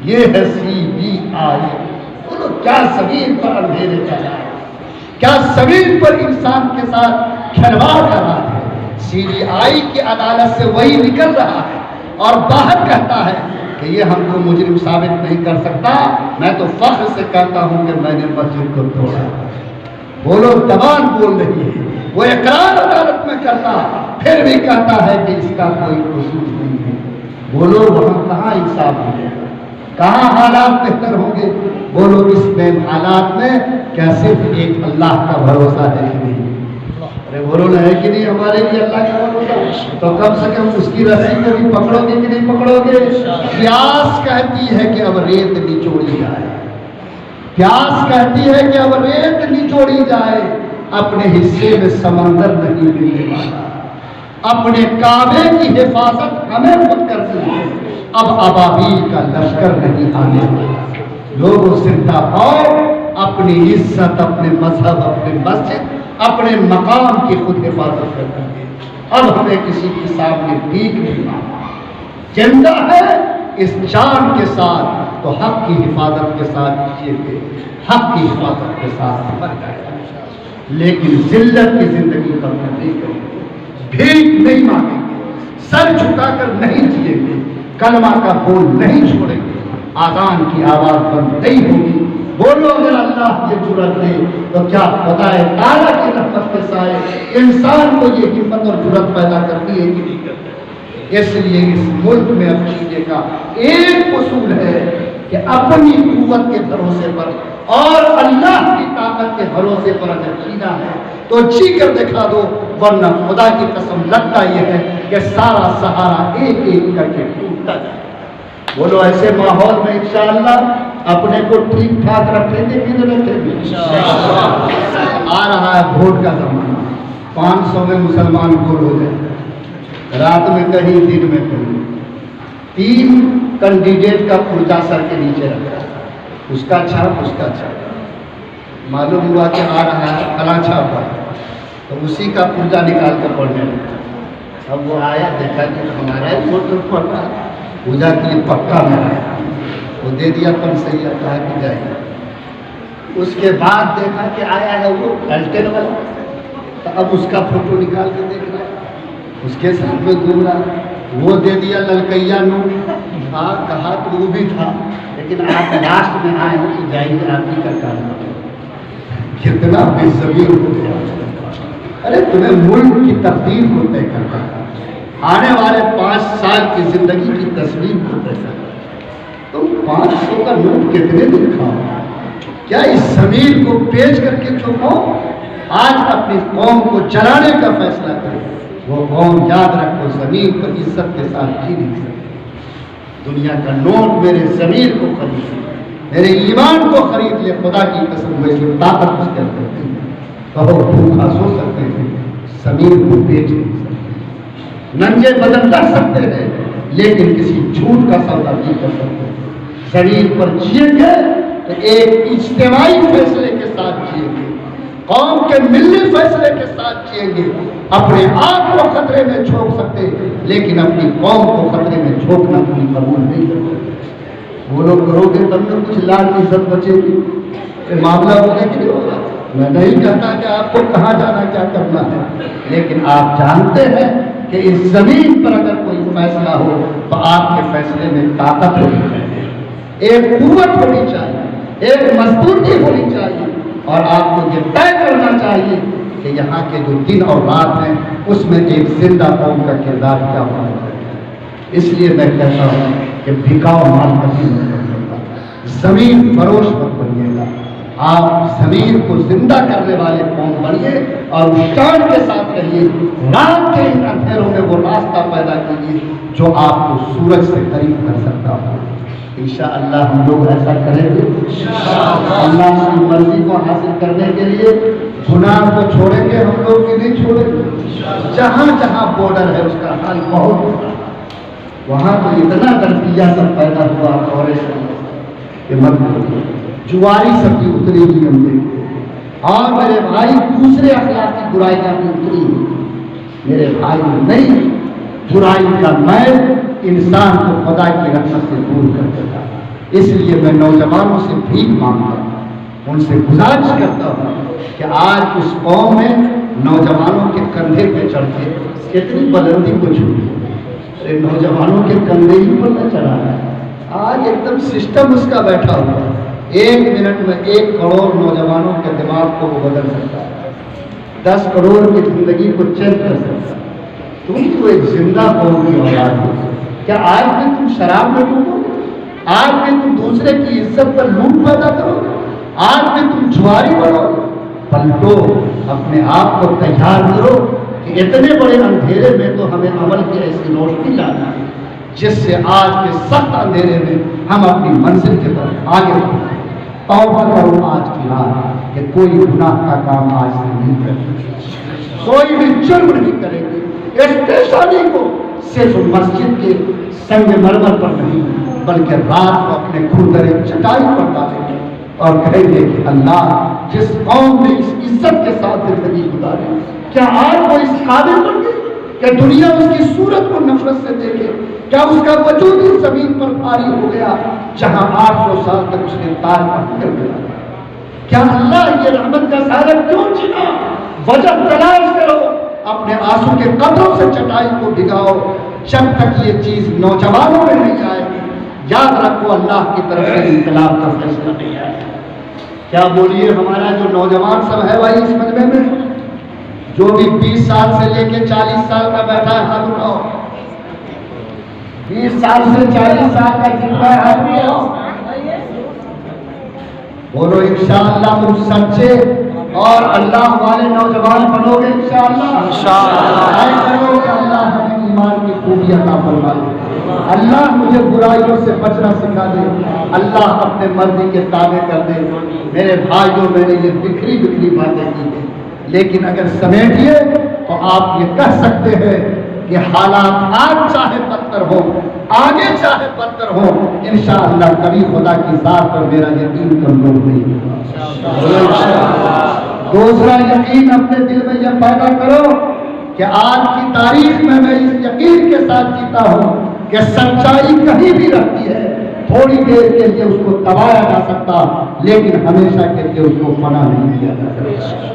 یہ ہے CBI۔ بولو کیا زمین پر اندھیرے چلا ہے، کیا زمین پر انسان کے ساتھ کھلواڑ کر رہا ہے۔ CBI کی عدالت سے وہی نکل رہا ہے اور باہر کہتا ہے کہ یہ ہم کو مجرم ثابت نہیں کر سکتا، میں تو فخر سے کہتا ہوں کہ میں نے مسجد کو توڑا۔ بولو زبان بول رہی ہے، وہ اقرار عدالت میں کرتا پھر بھی کہتا ہے کہ اس کا کوئی قصور نہیں ہے۔ بولو وہاں کہاں انصاف ملے گا، کہاں حالات بہتر ہوں گے؟ بولو اس میں حالات میں کیا صرف ایک اللہ کا بھروسہ ہے کہ نہیں؟ ارے بولو نہ ہے کہ نہیں ہمارے لیے اللہ کا بھروسہ؟ تو کم سے کم اس کی رسی کو بھی پکڑو گے کہ نہیں پکڑو گے؟ پیاس کہتی ہے کہ اب ریت نچوڑی جائے، پیاس کہتی ہے کہ اب ریت نچوڑی جائے، اپنے حصے میں سمندر نہیں ملنے والا، اپنے کعبے کی حفاظت ہمیں خود کرنی ہے، اب ابابیل کا لشکر نہیں آنے والا۔ لوگوں زندہ پاؤ، اپنی عزت، اپنے مذہب، اپنے مسجد، اپنے مقام کی خود حفاظت کرنی ہے۔ اب ہمیں کسی کے سامنے بھیک نہیں مانگنا، زندہ ہے اس جان کے ساتھ تو حق کی حفاظت کے ساتھ جیے گے، حق کی حفاظت کے ساتھ مر جائے گا، لیکن ذلت کی زندگی پر نہیں کریں گے، بھیک نہیں مانگیں گے، سر جھکا کر نہیں جیے گے، کلمہ کا بول نہیں چھوڑیں گے، آذان کی آواز بند نہیں ہوگی۔ بولو اگر اللہ یہ جرأت دے تو کیا خدا تعالیٰ کی رحمت کے سائے انسان کو یہ ہمت اور جرأت پیدا کرتی ہے کہ نہیں کرتی؟ اس لیے اس ملک میں عقیدے کا ایک اصول ہے کہ اپنی قوت کے بھروسے پر اور اللہ کی طاقت کے بھروسے پر اگر جینا ہے تو جی کر دکھا دو، ورنہ خدا کی قسم لگتا یہ ہے کہ سارا سہارا ایک ایک کر کے ٹوٹتا جائے۔ بولو ایسے ماحول میں انشاءاللہ اپنے کو ٹھیک ٹھاک رکھیں گے کہ نہیں رکھیں گے؟ آ رہا ہے ووٹ کا زمانہ، 500 میں مسلمان گول ہو جائے، رات میں کہیں دن میں کہیں، 3 کینڈیڈیٹ کا پرچہ سر کے نیچے رکھا، اس کا چھاپ اس کا چھاپ، معلوم ہوا کہ آ رہا ہے فلاں چھاپ پر، تو اسی کا پرچہ نکال کر پڑھنے لگا۔ اب وہ آیا دیکھا کہ ہمارا ہی ووٹ پڑ رہا ہے، پوجا کے لیے پکا میں آیا، وہ دے دیا تم صحیح کہا کہ جائے۔ اس کے بعد دیکھا کہ آیا ہے وہ الٹن والا، تو اب اس کا فوٹو نکال کے دیکھ رہا ہے، اس کے ساتھ میں گھوم رہا، وہ دے دیا للکیا نوٹ، ہاں کہا تو وہ بھی تھا، لیکن آپ لاسٹ میں آئے ہو کہ جائیے آپ ہی کا کام۔ کتنا بے ضمیر ہو گیا۔ ارے تمہیں ملک کی تقدیر کو طے کرنا ہے، آنے والے 5 سال کی زندگی کی تصویر کو طے کرنا ہے۔ تم 500 کا نوٹ کتنے دن کھاؤ؟ کیا اس ضمیر کو پیش کر کے چھپاؤ؟ آج اپنی قوم کو جلانے کا فیصلہ کریں، وہ قوم یاد رکھو زمین پر عزت کے ساتھ جی نہیں سکتی۔ دنیا کا نوٹ میرے ضمیر کو خرید، میرے ایمان کو خرید لے، خدا کی قسم ویسی طاقت اس کے اندر نہیں ہے۔ کہو بھوکا سو سکتے ہیں، زمین کو بیچ نہیں سکتے، ننگے بدن کر سکتے ہیں لیکن کسی جھوٹ کا سودا نہیں کر سکتے۔ زمین پر جیئیں گے تو ایک اجتماعی فیصلے کے ساتھ جیئیں گے، قوم کے ملی فیصلے کے ساتھ جیئیں گے۔ اپنے آپ کو خطرے میں جھونک سکتے لیکن اپنی قوم کو خطرے میں جھونکنا کوئی قبول نہیں کر سکتے۔ وہ لوگ کرو گے تب میں کچھ لاکھ عزت بچے گی، یہ معاملہ ہوگا کہ نہیں ہوگا؟ میں نہیں کہتا کہ آپ کو کہاں جانا کیا کرنا ہے، لیکن آپ جانتے ہیں کہ اس زمین پر اگر کوئی فیصلہ ہو تو آپ کے فیصلے میں طاقت ہونی چاہیے، ایک قوت ہونی چاہیے، ایک مضبوطی ہونی چاہیے، اور آپ کو یہ طے کرنا چاہیے کہ یہاں کے جو دن اور رات ہیں اس میں ایک زندہ قوم کا کردار کیا ہونا چاہیے۔ اس لیے میں کہتا ہوں کہ بکاؤ مال کبھی نہیں بنتا، زمین فروش مت بنیے گا، آپ زمین کو زندہ کرنے والے قوم بنیے اور اس جان کے ساتھ رہیے، رات کے ان اندھیروں میں وہ راستہ پیدا کیجیے جو آپ کو سورج سے قریب کر سکتا ہو۔ انشاءاللہ ہم لوگ ایسا کریں گے، اللہ کی مرضی کو حاصل کرنے کے لیے گناہ کو چھوڑیں گے، ہم لوگ بھی نہیں چھوڑیں گے۔ جہاں جہاں بارڈر ہے اس کا حال بہت ہوگا، وہاں تو اتنا درپیہ سب پیدا ہوا اور کہ مت بولو، جواری سبزی اتری ہوئی ہم دیکھتے، اور میرے بھائی دوسرے اخلاقی برائیاں بھی اتری ہوئی۔ میرے بھائی نہیں، برائی کا میل انسان کو خدا کی رحمت سے دور کر دیتا ہے۔ اس لیے میں نوجوانوں سے بھیک مانگتا ہوں، ان سے گزارش کرتا ہوں کہ آج اس قوم میں نوجوانوں کے کندھے پہ چڑھ کے کتنی بلندی کو چھوڑی، نوجوانوں کے کندھے ہی پر نہ چڑھا ہے۔ آج ایک دم سسٹم اس کا بیٹھا ہوا ہے، 1 منٹ میں 1 کروڑ نوجوانوں کے دماغ کو وہ بدل سکتا ہے، 10 کروڑ کی زندگی کو چینج کر سکتا ہے۔ تم تو ایک زندہ قوم کی اولاد ہو، کیا آج بھی تم شراب میں ڈوبو گے؟ آج بھی تم دوسرے کی عزت پر لوٹ پیدا کرو گے؟ آج بھی تم جواری بڑھو گے؟ پلٹو، اپنے آپ کو تیار کرو کہ اتنے بڑے اندھیرے میں تو ہمیں عمل کی ایسی روشنی لانا ہے جس سے آج کے سخت اندھیرے میں ہم اپنی منزل کی طرف آگے بڑھیں۔ توبہ کرو آج کی رات کہ کوئی گناہ کا کام آج سے نہیں کرے، کوئی بھی جرم نہیں کرے گی۔ اس پیشانی کو صرف مسجد کے سنگ مرمر پر نہیں بلکہ رات کو اپنے کھردرے چٹائی پر ڈالیں گے اور کہیں گے کہ اللہ جس قوم نے اس عزت کے ساتھ زندگی گزاری، کیا آج وہ اس قابل بن گئی کہ دنیا اس کی صورت کو نفرت سے دیکھے؟ کیا اس کا وجود اس زمین پر طاری ہو گیا جہاں 800 سال تک اس نے تار پکڑ گیا؟ کیا اللہ یہ رحمت کا سایہ کیوں چھنا؟ وجہ تلاش کرو، اپنے آنسو کے قطروں سے چٹائی کو بھگاؤ۔ جب تک یہ چیز نوجوانوں میں نہیں آئے گی، یاد رکھو اللہ کی طرف سے انقلاب کا فیصلہ نہیں آئے گا۔ کیا بولیے ہمارا جو نوجوان سب ہے بھائی اس مجمع میں، جو بھی 20 سال سے لے کے 40 سال کا بیٹھا ہے ہاتھ اٹھاؤ، 20 سال سے 40 سال کا جتنا ہے ہاتھ اٹھاؤ، بولو انشاءاللہ تم سچے اور اللہ والے نوجوان بنو گے انشاءاللہ۔ اللہ ہمیں ایمان کی خوبی عطا فرمائے، اللہ مجھے برائیوں سے بچنا سکھا دے، اللہ اپنے مرضی کے تابع کر دے۔ میرے بھائیوں، میں نے یہ بکھری بکھری باتیں کی ہیں، لیکن اگر سمیٹیے تو آپ یہ کہہ سکتے ہیں کہ حالات آج چاہے بدتر ہو، آگے چاہے بدتر ہو، انشاءاللہ کبھی خدا کی ذات پر میرا یقین کمزور نہیں ہوگا۔ دوسرا یقین اپنے دل میں یہ پیدا کرو کہ آج کی تاریخ میں اس یقین کے ساتھ جیتا ہوں کہ سچائی کہیں بھی رہتی ہے، تھوڑی دیر کے لیے اس کو دبایا جا سکتا لیکن ہمیشہ کے لیے اس کو فنا نہیں کیا جا سکتا۔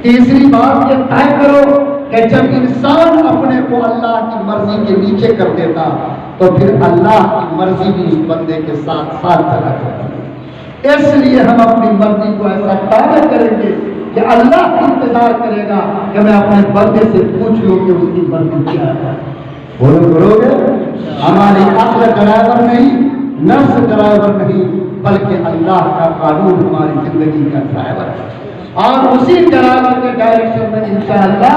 تیسری بات یہ طے کرو کہ جب انسان اپنے کو اللہ کی مرضی کے نیچے کر دیتا تو پھر اللہ کی مرضی بھی اس بندے کے ساتھ ساتھ چلا کرتی۔ اس لیے ہم اپنی مرضی کو ایسا طے کریں گے کہ اللہ انتظار کرے گا کہ میں اپنے بندے سے پوچھ لوں کہ اس کی مرضی کیا ہے۔ بولو گے ہماری عقل ڈرائیور نہیں، نفس ڈرائیور نہیں، بلکہ اللہ کا قانون ہماری زندگی کا ڈرائیور ہے، اور اسی ڈرائیور کے ڈائریکشن میں انشاءاللہ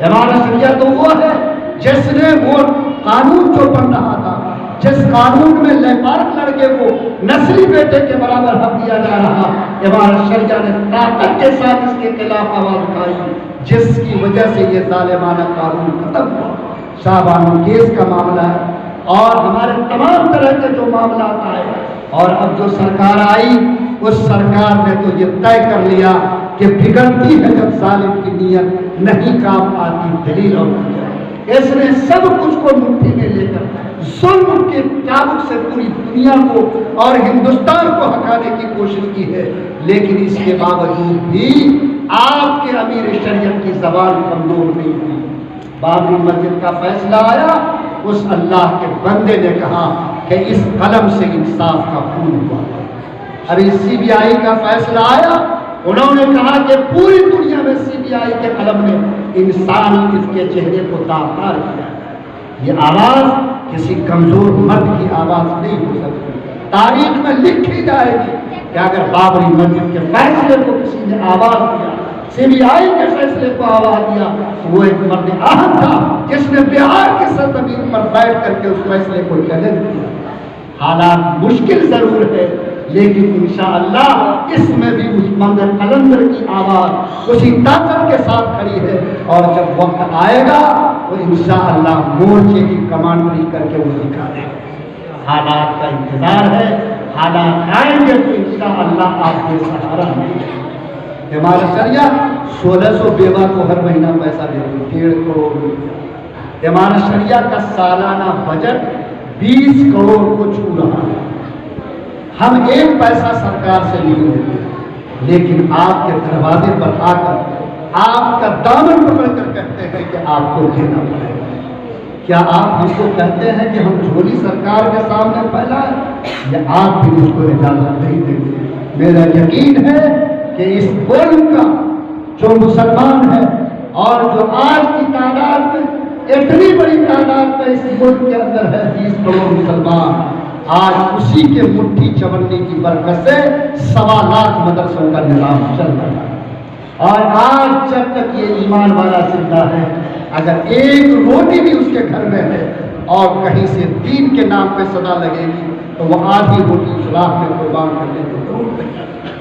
ہمارا شریعت تو وہ ہے جس نے وہ قانون جو بن رہا تھا، جس قانون میں لیپارک لڑکے کو نسلی بیٹے کے برابر حق دیا جا رہا، ہمارا شریعت نے طاقت کے ساتھ اس کے خلاف آواز اٹھائی، جس کی وجہ سے یہ ظالمانہ قانون ختم ہوا۔ شاہبانو کیس کا معاملہ ہے اور ہمارے تمام طرح کے جو معاملات آئے، اور اب جو سرکار آئی اس سرکار نے تو یہ طے کر لیا کہ بگڑتی ہے جب ظالم کی نیت نہیں کام آتی دلیل اور اس نے سب کچھ کو مٹھی میں لے کر ظلم کے چابک سے پوری دنیا کو اور ہندوستان کو ہٹانے کی کوشش کی ہے، لیکن اس کے باوجود بھی آپ کے امیر شریعت کی زبان کمزور نہیں تھی۔ بابری مسجد کا فیصلہ آیا، اس اللہ کے بندے نے کہا کہ اس قلم سے انصاف کا خون ہوا۔ ابھی سی بی آئی کا فیصلہ آیا، انہوں نے کہا کہ پوری دنیا میں سی بی آئی کے قلم نے انسان اس کے چہرے کو داغدار کیا۔ یہ آواز کسی کمزور مرد کی آواز نہیں ہو سکتی، تاریخ میں لکھی جائے گی کہ اگر بابری مسجد کے فیصلے کو کسی نے آواز دیا، سی بی آئی کے فیصلے کو آواز دیا، وہ ایک مرد اہم تھا جس نے بہار کی سرزمین پر بیٹھ کر کے اس فیصلے کو چیلنج کیا۔ حالات مشکل ضرور ہے، لیکن انشاءاللہ اس میں بھی اس مرد قلندر کی آواز اسی طاقت کے ساتھ کھڑی ہے، اور جب وقت آئے گا تو انشاءاللہ مورچے کی کمانڈری کر کے وہ دکھا دے گا۔ حالات کا انتظار ہے، حالات آئیں گے تو انشاءاللہ آپ کے سہارا ملے گا۔ ہمارا شریعت 1600 بیوہ کو ہر مہینہ پیسہ دیتی، 1.5 کروڑ روپیہ۔ ہمارا شریعت کا سالانہ بجٹ 20 کروڑ کو چھو رہا ہے۔ ہم 1 پیسہ سرکار سے نہیں لیتے، لیکن آپ کے دروازے پر آ کر آپ کا دامن پکڑ کر کہتے ہیں کہ آپ کو دینا پڑے گا۔ کیا آپ ہم کو کہتے ہیں کہ ہم جھولی سرکار کے سامنے پھیلائیں، یا آپ بھی مجھ کو اجازت نہیں دیں گے؟ میرا یقین ہے کہ اس ملک کا جو مسلمان ہے اور جو آج کی تعداد میں اتنی بڑی تعداد میں اس ملک کے اندر ہے 20 کروڑ مسلمان، آج اسی کے مٹھی چبنی کی برکت سے 1.25 لاکھ مدرسوں کا نظام چل رہا ہے۔ اور آج جب تک یہ ایمان والا زندہ ہے، اگر ایک روٹی بھی اس کے گھر میں ہے اور کہیں سے دین کے نام پہ صدا لگے گی تو وہ آدھی روٹی اس راہ میں قربان کرنے کو ضرور تیار ہے۔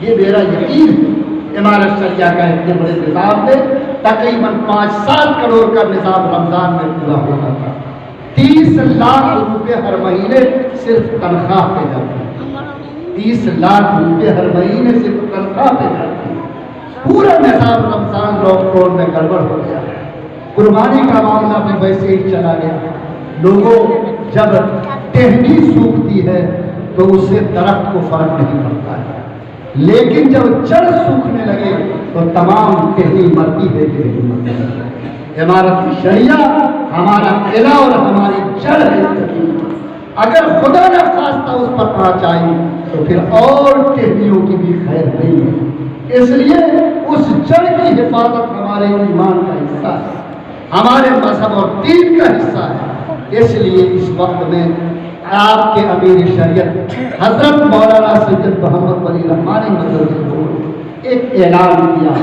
یہ میرا یقین ہے۔ امارت شریعہ کا اتنے بڑے نظام میں تقریباً 5-7 کروڑ کا نظام رمضان میں پورا ہوتا تھا۔ 30 لاکھ روپے ہر مہینے صرف تنخواہ پہ جاتے ہیں، 30 لاکھ روپے ہر مہینے صرف تنخواہ پہ جاتے ہیں۔ پورا نظام رمضان لاک ڈاؤن میں گڑبڑ ہو گیا ہے۔ قربانی کا معاملہ بھی ویسے ہی چلا گیا۔ لوگوں جب ٹہنی سوکھتی ہے تو اس سے درخت کو فرق نہیں پڑتا ہے، لیکن جب جڑ سوکھنے لگے تو تمام ٹہنی مرتی ہے کہ نہیں مرتی ہے۔ امارت شریعہ ہمارا قلعہ اور ہماری جڑ ہے۔ اگر خدا نہ خواستہ اس پر آنچ آئی تو پھر اور ٹہنیوں کی بھی خیر نہیں ہے۔ اس لیے اس جڑ کی حفاظت ہمارے ایمان کا حصہ ہے، ہمارے مذہب اور دین کا حصہ ہے۔ اس لیے اس وقت میں آپ کے امیر شریعت حضرت مولانا سید محمد ولی رحمانی مدرسے کو ایک اعلان کیا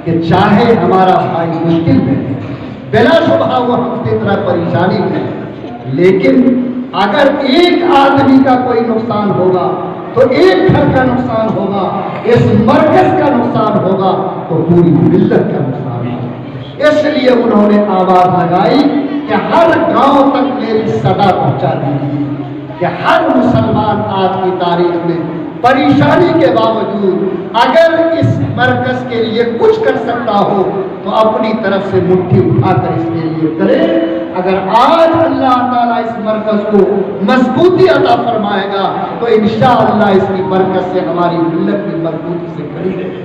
کہ چاہے ہمارا بھائی مشکل میں ہے، بلا شبہ وہ ہم سے طرح پریشانی میں ہے، لیکن اگر ایک آدمی کا کوئی نقصان ہوگا تو ایک گھر کا نقصان ہوگا، اس مرکز کا نقصان ہوگا تو پوری ملت کا نقصان ہوگا۔ اس لیے انہوں نے آواز لگائی کہ ہر گاؤں تک میری صدا پہنچا دیجیے کہ ہر مسلمان آج کی تاریخ میں پریشانی کے باوجود اگر اس مرکز کے لیے کچھ کر سکتا ہو تو اپنی طرف سے مٹھی اٹھا کر اس کے لیے کرے۔ اگر آج اللہ تعالیٰ اس مرکز کو مضبوطی عطا فرمائے گا تو انشاءاللہ اس کی برکت سے ہماری ملت بھی مضبوطی سے کھڑی رہے۔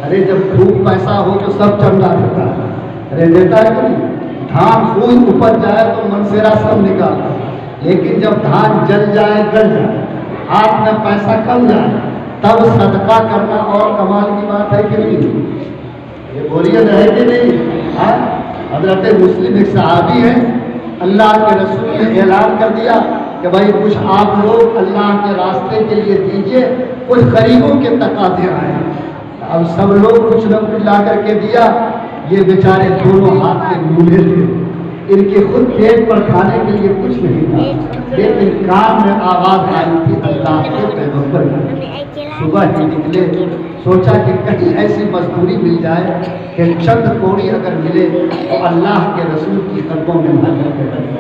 ارے جب خوب پیسہ ہو تو سب چندہ دیتا ہے، ارے دیتا ہے کہ نہیں؟ دھان خوب اوپر جائے تو منصیرہ سب نکالتا ہے، لیکن جب دھان جل جائے گل جائے ہاتھ میں پیسہ کم جائے تب صدقہ کرنا اور کمال کی بات ہے کہ نہیں؟ یہ بولیے ہے کہ نہیں؟ حضرت مسلم ایک صحابی ہیں، اللہ کے رسول نے اعلان کر دیا کہ بھائی کچھ آپ لوگ اللہ کے راستے کے لیے دیجئے، کچھ غریبوں کے تقاضے آئے۔ اب سب لوگ کچھ نہ کچھ لا کر کے دیا، یہ بیچارے دونوں ہاتھ میں لولے تھے، ان کے خود پیٹ پر کھانے کے لیے کچھ نہیں تھا، لیکن کان میں آواز آئی تھی اللہ کے پیغمبر کی۔ صبح ہی نکلے، سوچا کہ کہیں ایسی مزدوری مل جائے کہ چند کوڑی اگر ملے تو اللہ کے رسول کی قدموں میں حاضر کرے۔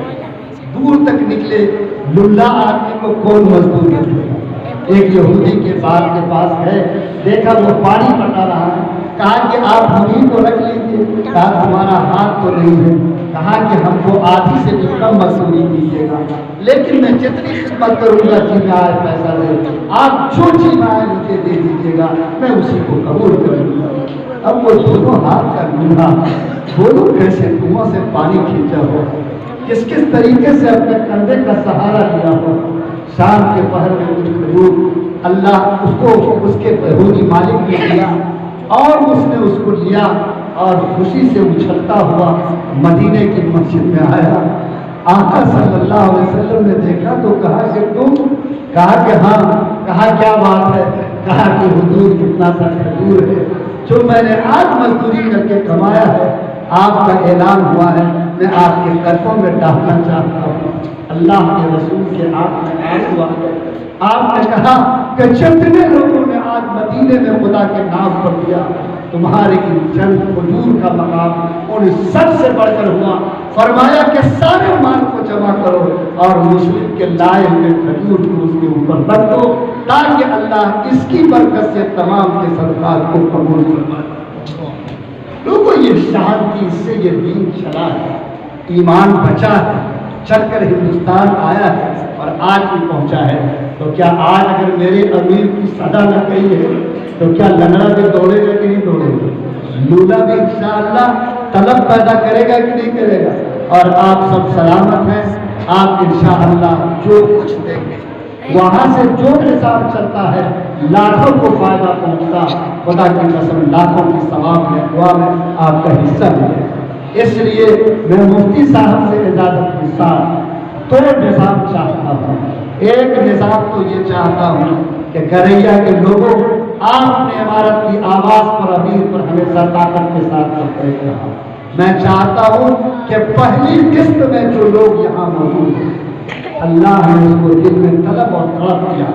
دور تک نکلے، للہ آدمی کو کون مزدور دے گا؟ ایک یہودی کے باپ کے پاس گئے، دیکھا وہ پانی پٹا رہا ہے، کہا کہ آپ ہمیں کو رکھ لیجیے، کہا ہمارا ہاتھ تو نہیں ہے، کہا کہ ہم کو آدھی سے بھی کم مزدوری دیجیے گا، لیکن میں جتنی خدمت کروں گا جی میں آج پیسہ دے، آپ جو چیز آئے مجھے دے دیجیے گا، میں اسی کو قبول کروں گا۔ اب وہ دونوں ہاتھ کا گناہ، دونوں کیسے کنویں سے پانی کھینچا ہو، کس کس طریقے سے اپنے کندھے کا سہارا لیا ہو، شام کے پہر میں کچھ کھجور اللہ اس کو اس کے یہودی مالک نے دیا، اور اس نے اس کو لیا اور خوشی سے اچھلتا ہوا مدینے کی مسجد میں آیا۔ آقا صلی اللہ علیہ وسلم نے دیکھا تو کہا کہ تم؟ کہا کہ ہاں۔ کہا کیا بات ہے؟ کہا کہ حضور کتنا سا کھجور ہے جو میں نے آج مزدوری کر کے کمایا ہے، آپ کا اعلان ہوا ہے، میں آپ کے قدموں میں ڈالنا چاہتا ہوں۔ اللہ کے رسول کے ہاتھ میں آنسو آ گئے۔ آپ نے کہا کہ جتنے لوگوں نے آج مدینے میں خدا کے نام پر دیا، تمہارے ان چند کھجور کا مقام ان سب سے بڑھ کر ہوا۔ فرمایا کہ سارے مال کو جمع کرو اور مسلم کے لائے ہوئے کھجور کو اس کے اوپر رکھ دو، تاکہ اللہ اس کی برکت سے تمام کے صدقات کو قبول فرمائے۔ لوگوں یہ شانتی سے یہ دین چلا ہے، ایمان بچا ہے، چل کر ہندوستان آیا ہے اور آج بھی پہنچا ہے۔ تو کیا آج اگر میرے امیر کی صدا نہ کہی ہے تو کیا لنگڑا بھی دوڑے گا کہ نہیں دوڑے گا؟ لولا بھی انشاءاللہ طلب پیدا کرے گا کہ نہیں کرے گا؟ اور آپ سب سلامت ہیں، آپ انشاءاللہ جو کچھ دیں گے وہاں سے جو نظام چلتا ہے لاکھوں کو فائدہ پہنچتا، خدا کی قسم لاکھوں کی ثواب میں دعا میں آپ کا حصہ ملے۔ اس لیے میں مفتی صاحب سے اجازت کے ساتھ دو نظام چاہتا ہوں۔ ایک نظام تو یہ چاہتا ہوں کہ گریا کے لوگوں، آپ نے عمارت کی آواز پر امیر پر ہمیشہ طاقت کے ساتھ چلتے رہا۔ میں چاہتا ہوں کہ پہلی قسط میں جو لوگ یہاں موجود ہیں، اللہ نے اس کو دل میں طلب اور طلب کیا،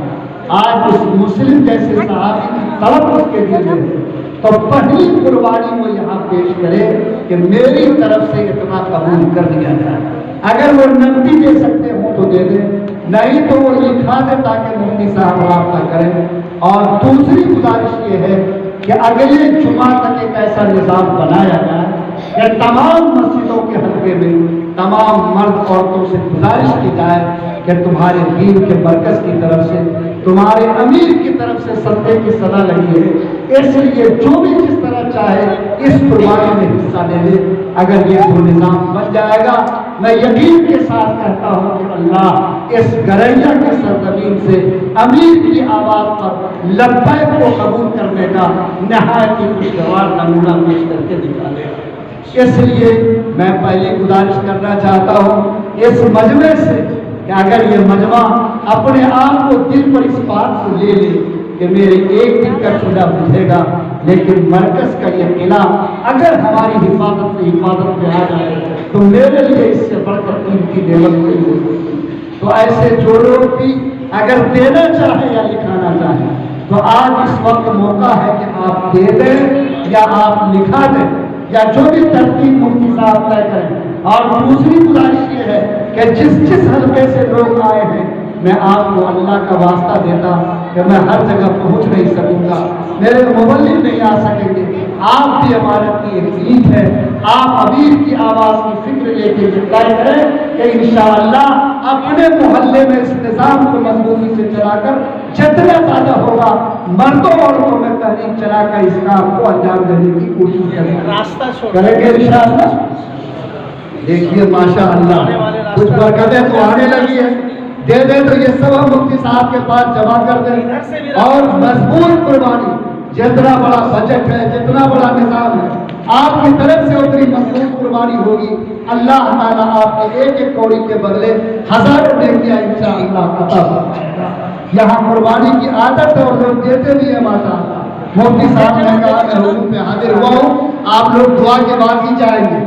آج اس مسلم جیسے صحابی طلب اس کے دل میں ہے، تو پہلی قربانی وہ یہاں پیش کرے کہ میری طرف سے اتنا قبول کر لیا جائے۔ اگر وہ نقدی دے سکتے ہوں تو دے دیں، نہیں تو وہ لکھا دے تاکہ مفتی صاحب رابطہ کریں۔ اور دوسری گزارش یہ ہے کہ اگلے جمعہ تک ایک ایسا نظام بنایا جائے کہ تمام مسجدوں کے حلقے میں تمام مرد عورتوں سے گزارش کی جائے کہ تمہارے دین کے مرکز کی طرف سے، تمہارے امیر کی طرف سے صدقے کی صدا لگی ہے، اس لیے جو بھی جس طرح چاہے اس قربانی میں حصہ لے لے۔ اگر یہ دو نظام بن جائے گا، میں یقین کے ساتھ کہتا ہوں کہ اللہ اس گریا کی سرزمین سے امیر کی آواز پر لبیک کو قبول کرنے کا نہایت ہی خوشگوار نمونہ پیش کر کے دکھا دے گا۔ اس لیے میں پہلی گزارش کرنا چاہتا ہوں اس مجمع سے کہ اگر یہ مجمع اپنے آپ کو دل پر اس بات کو لے لے کہ میرے ایک دن کا چولہا بجھے گا، لیکن مرکز کا یہ قلعہ اگر ہماری حفاظت سے حفاظت میں آ جائے تو میرے لیے اس سے بڑھ کر قیمتی نعمت کوئی ہو سکتی۔ تو ایسے جو لوگ بھی اگر دینا چاہیں یا لکھانا چاہیں تو آج اس وقت موقع ہے کہ آپ دے دیں یا آپ لکھا دیں، یا جو بھی ترتیب مفتی صاحب طے کریں۔ اور دوسری گزارش یہ ہے کہ جس حلقے سے لوگ آئے ہیں، میں آپ کو اللہ کا واسطہ دیتا کہ میں ہر جگہ پہنچ نہیں سکوں گا، میرے مبلغ نہیں آ سکیں گے، آپ بھی عمارت کی ایک عید ہے، آپ امیر کی آواز کی فکر لے کے طے کریں کہ انشاءاللہ اپنے محلے میں اس نظام کو مضبوطی سے چلا کر جتنا زیادہ ہوگا مردوں عورتوں میں تحریک چلا کر اس کام کو انجام دینے کی کوشش کریں گے انشاءاللہ۔ دیکھیے ماشاءاللہ کچھ برکتیں تو آنے لگی ہے، دے دیں تو یہ سب ہم مفتی صاحب کے پاس جمع کر دیں، اور مضبوط قربانی، جتنا بڑا بجٹ ہے، جتنا بڑا نظام ہے، آپ کی طرف سے اتنی مضبوط قربانی ہوگی، اللہ تعالیٰ آپ کے ایک ایک کوڑی کے بدلے ہزاروں نیکیاں انشاءاللہ عطا فرمائے گا۔ یہاں قربانی کی عادت ہے اور لوگ دیتے بھی ہیں ماشاءاللہ۔ مفتی صاحب نے کہا میں حضور پہ حاضر ہوا ہوں، آپ لوگ دعا کے بعد ہی جائیں گے،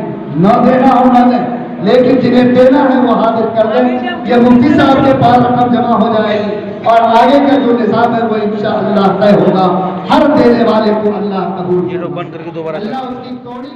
نہ دینا ہو نہ دیں، لیکن جنہیں دینا ہے وہ حاضر کر دیں. یہ مفتی صاحب کے پاس رقم جمع ہو جائے گی اور آگے کا جو نظام ہے وہ انشاءاللہ طے ہوگا. ہر دینے والے کو اللہ قبول کرے. اللہ اس کی توڑی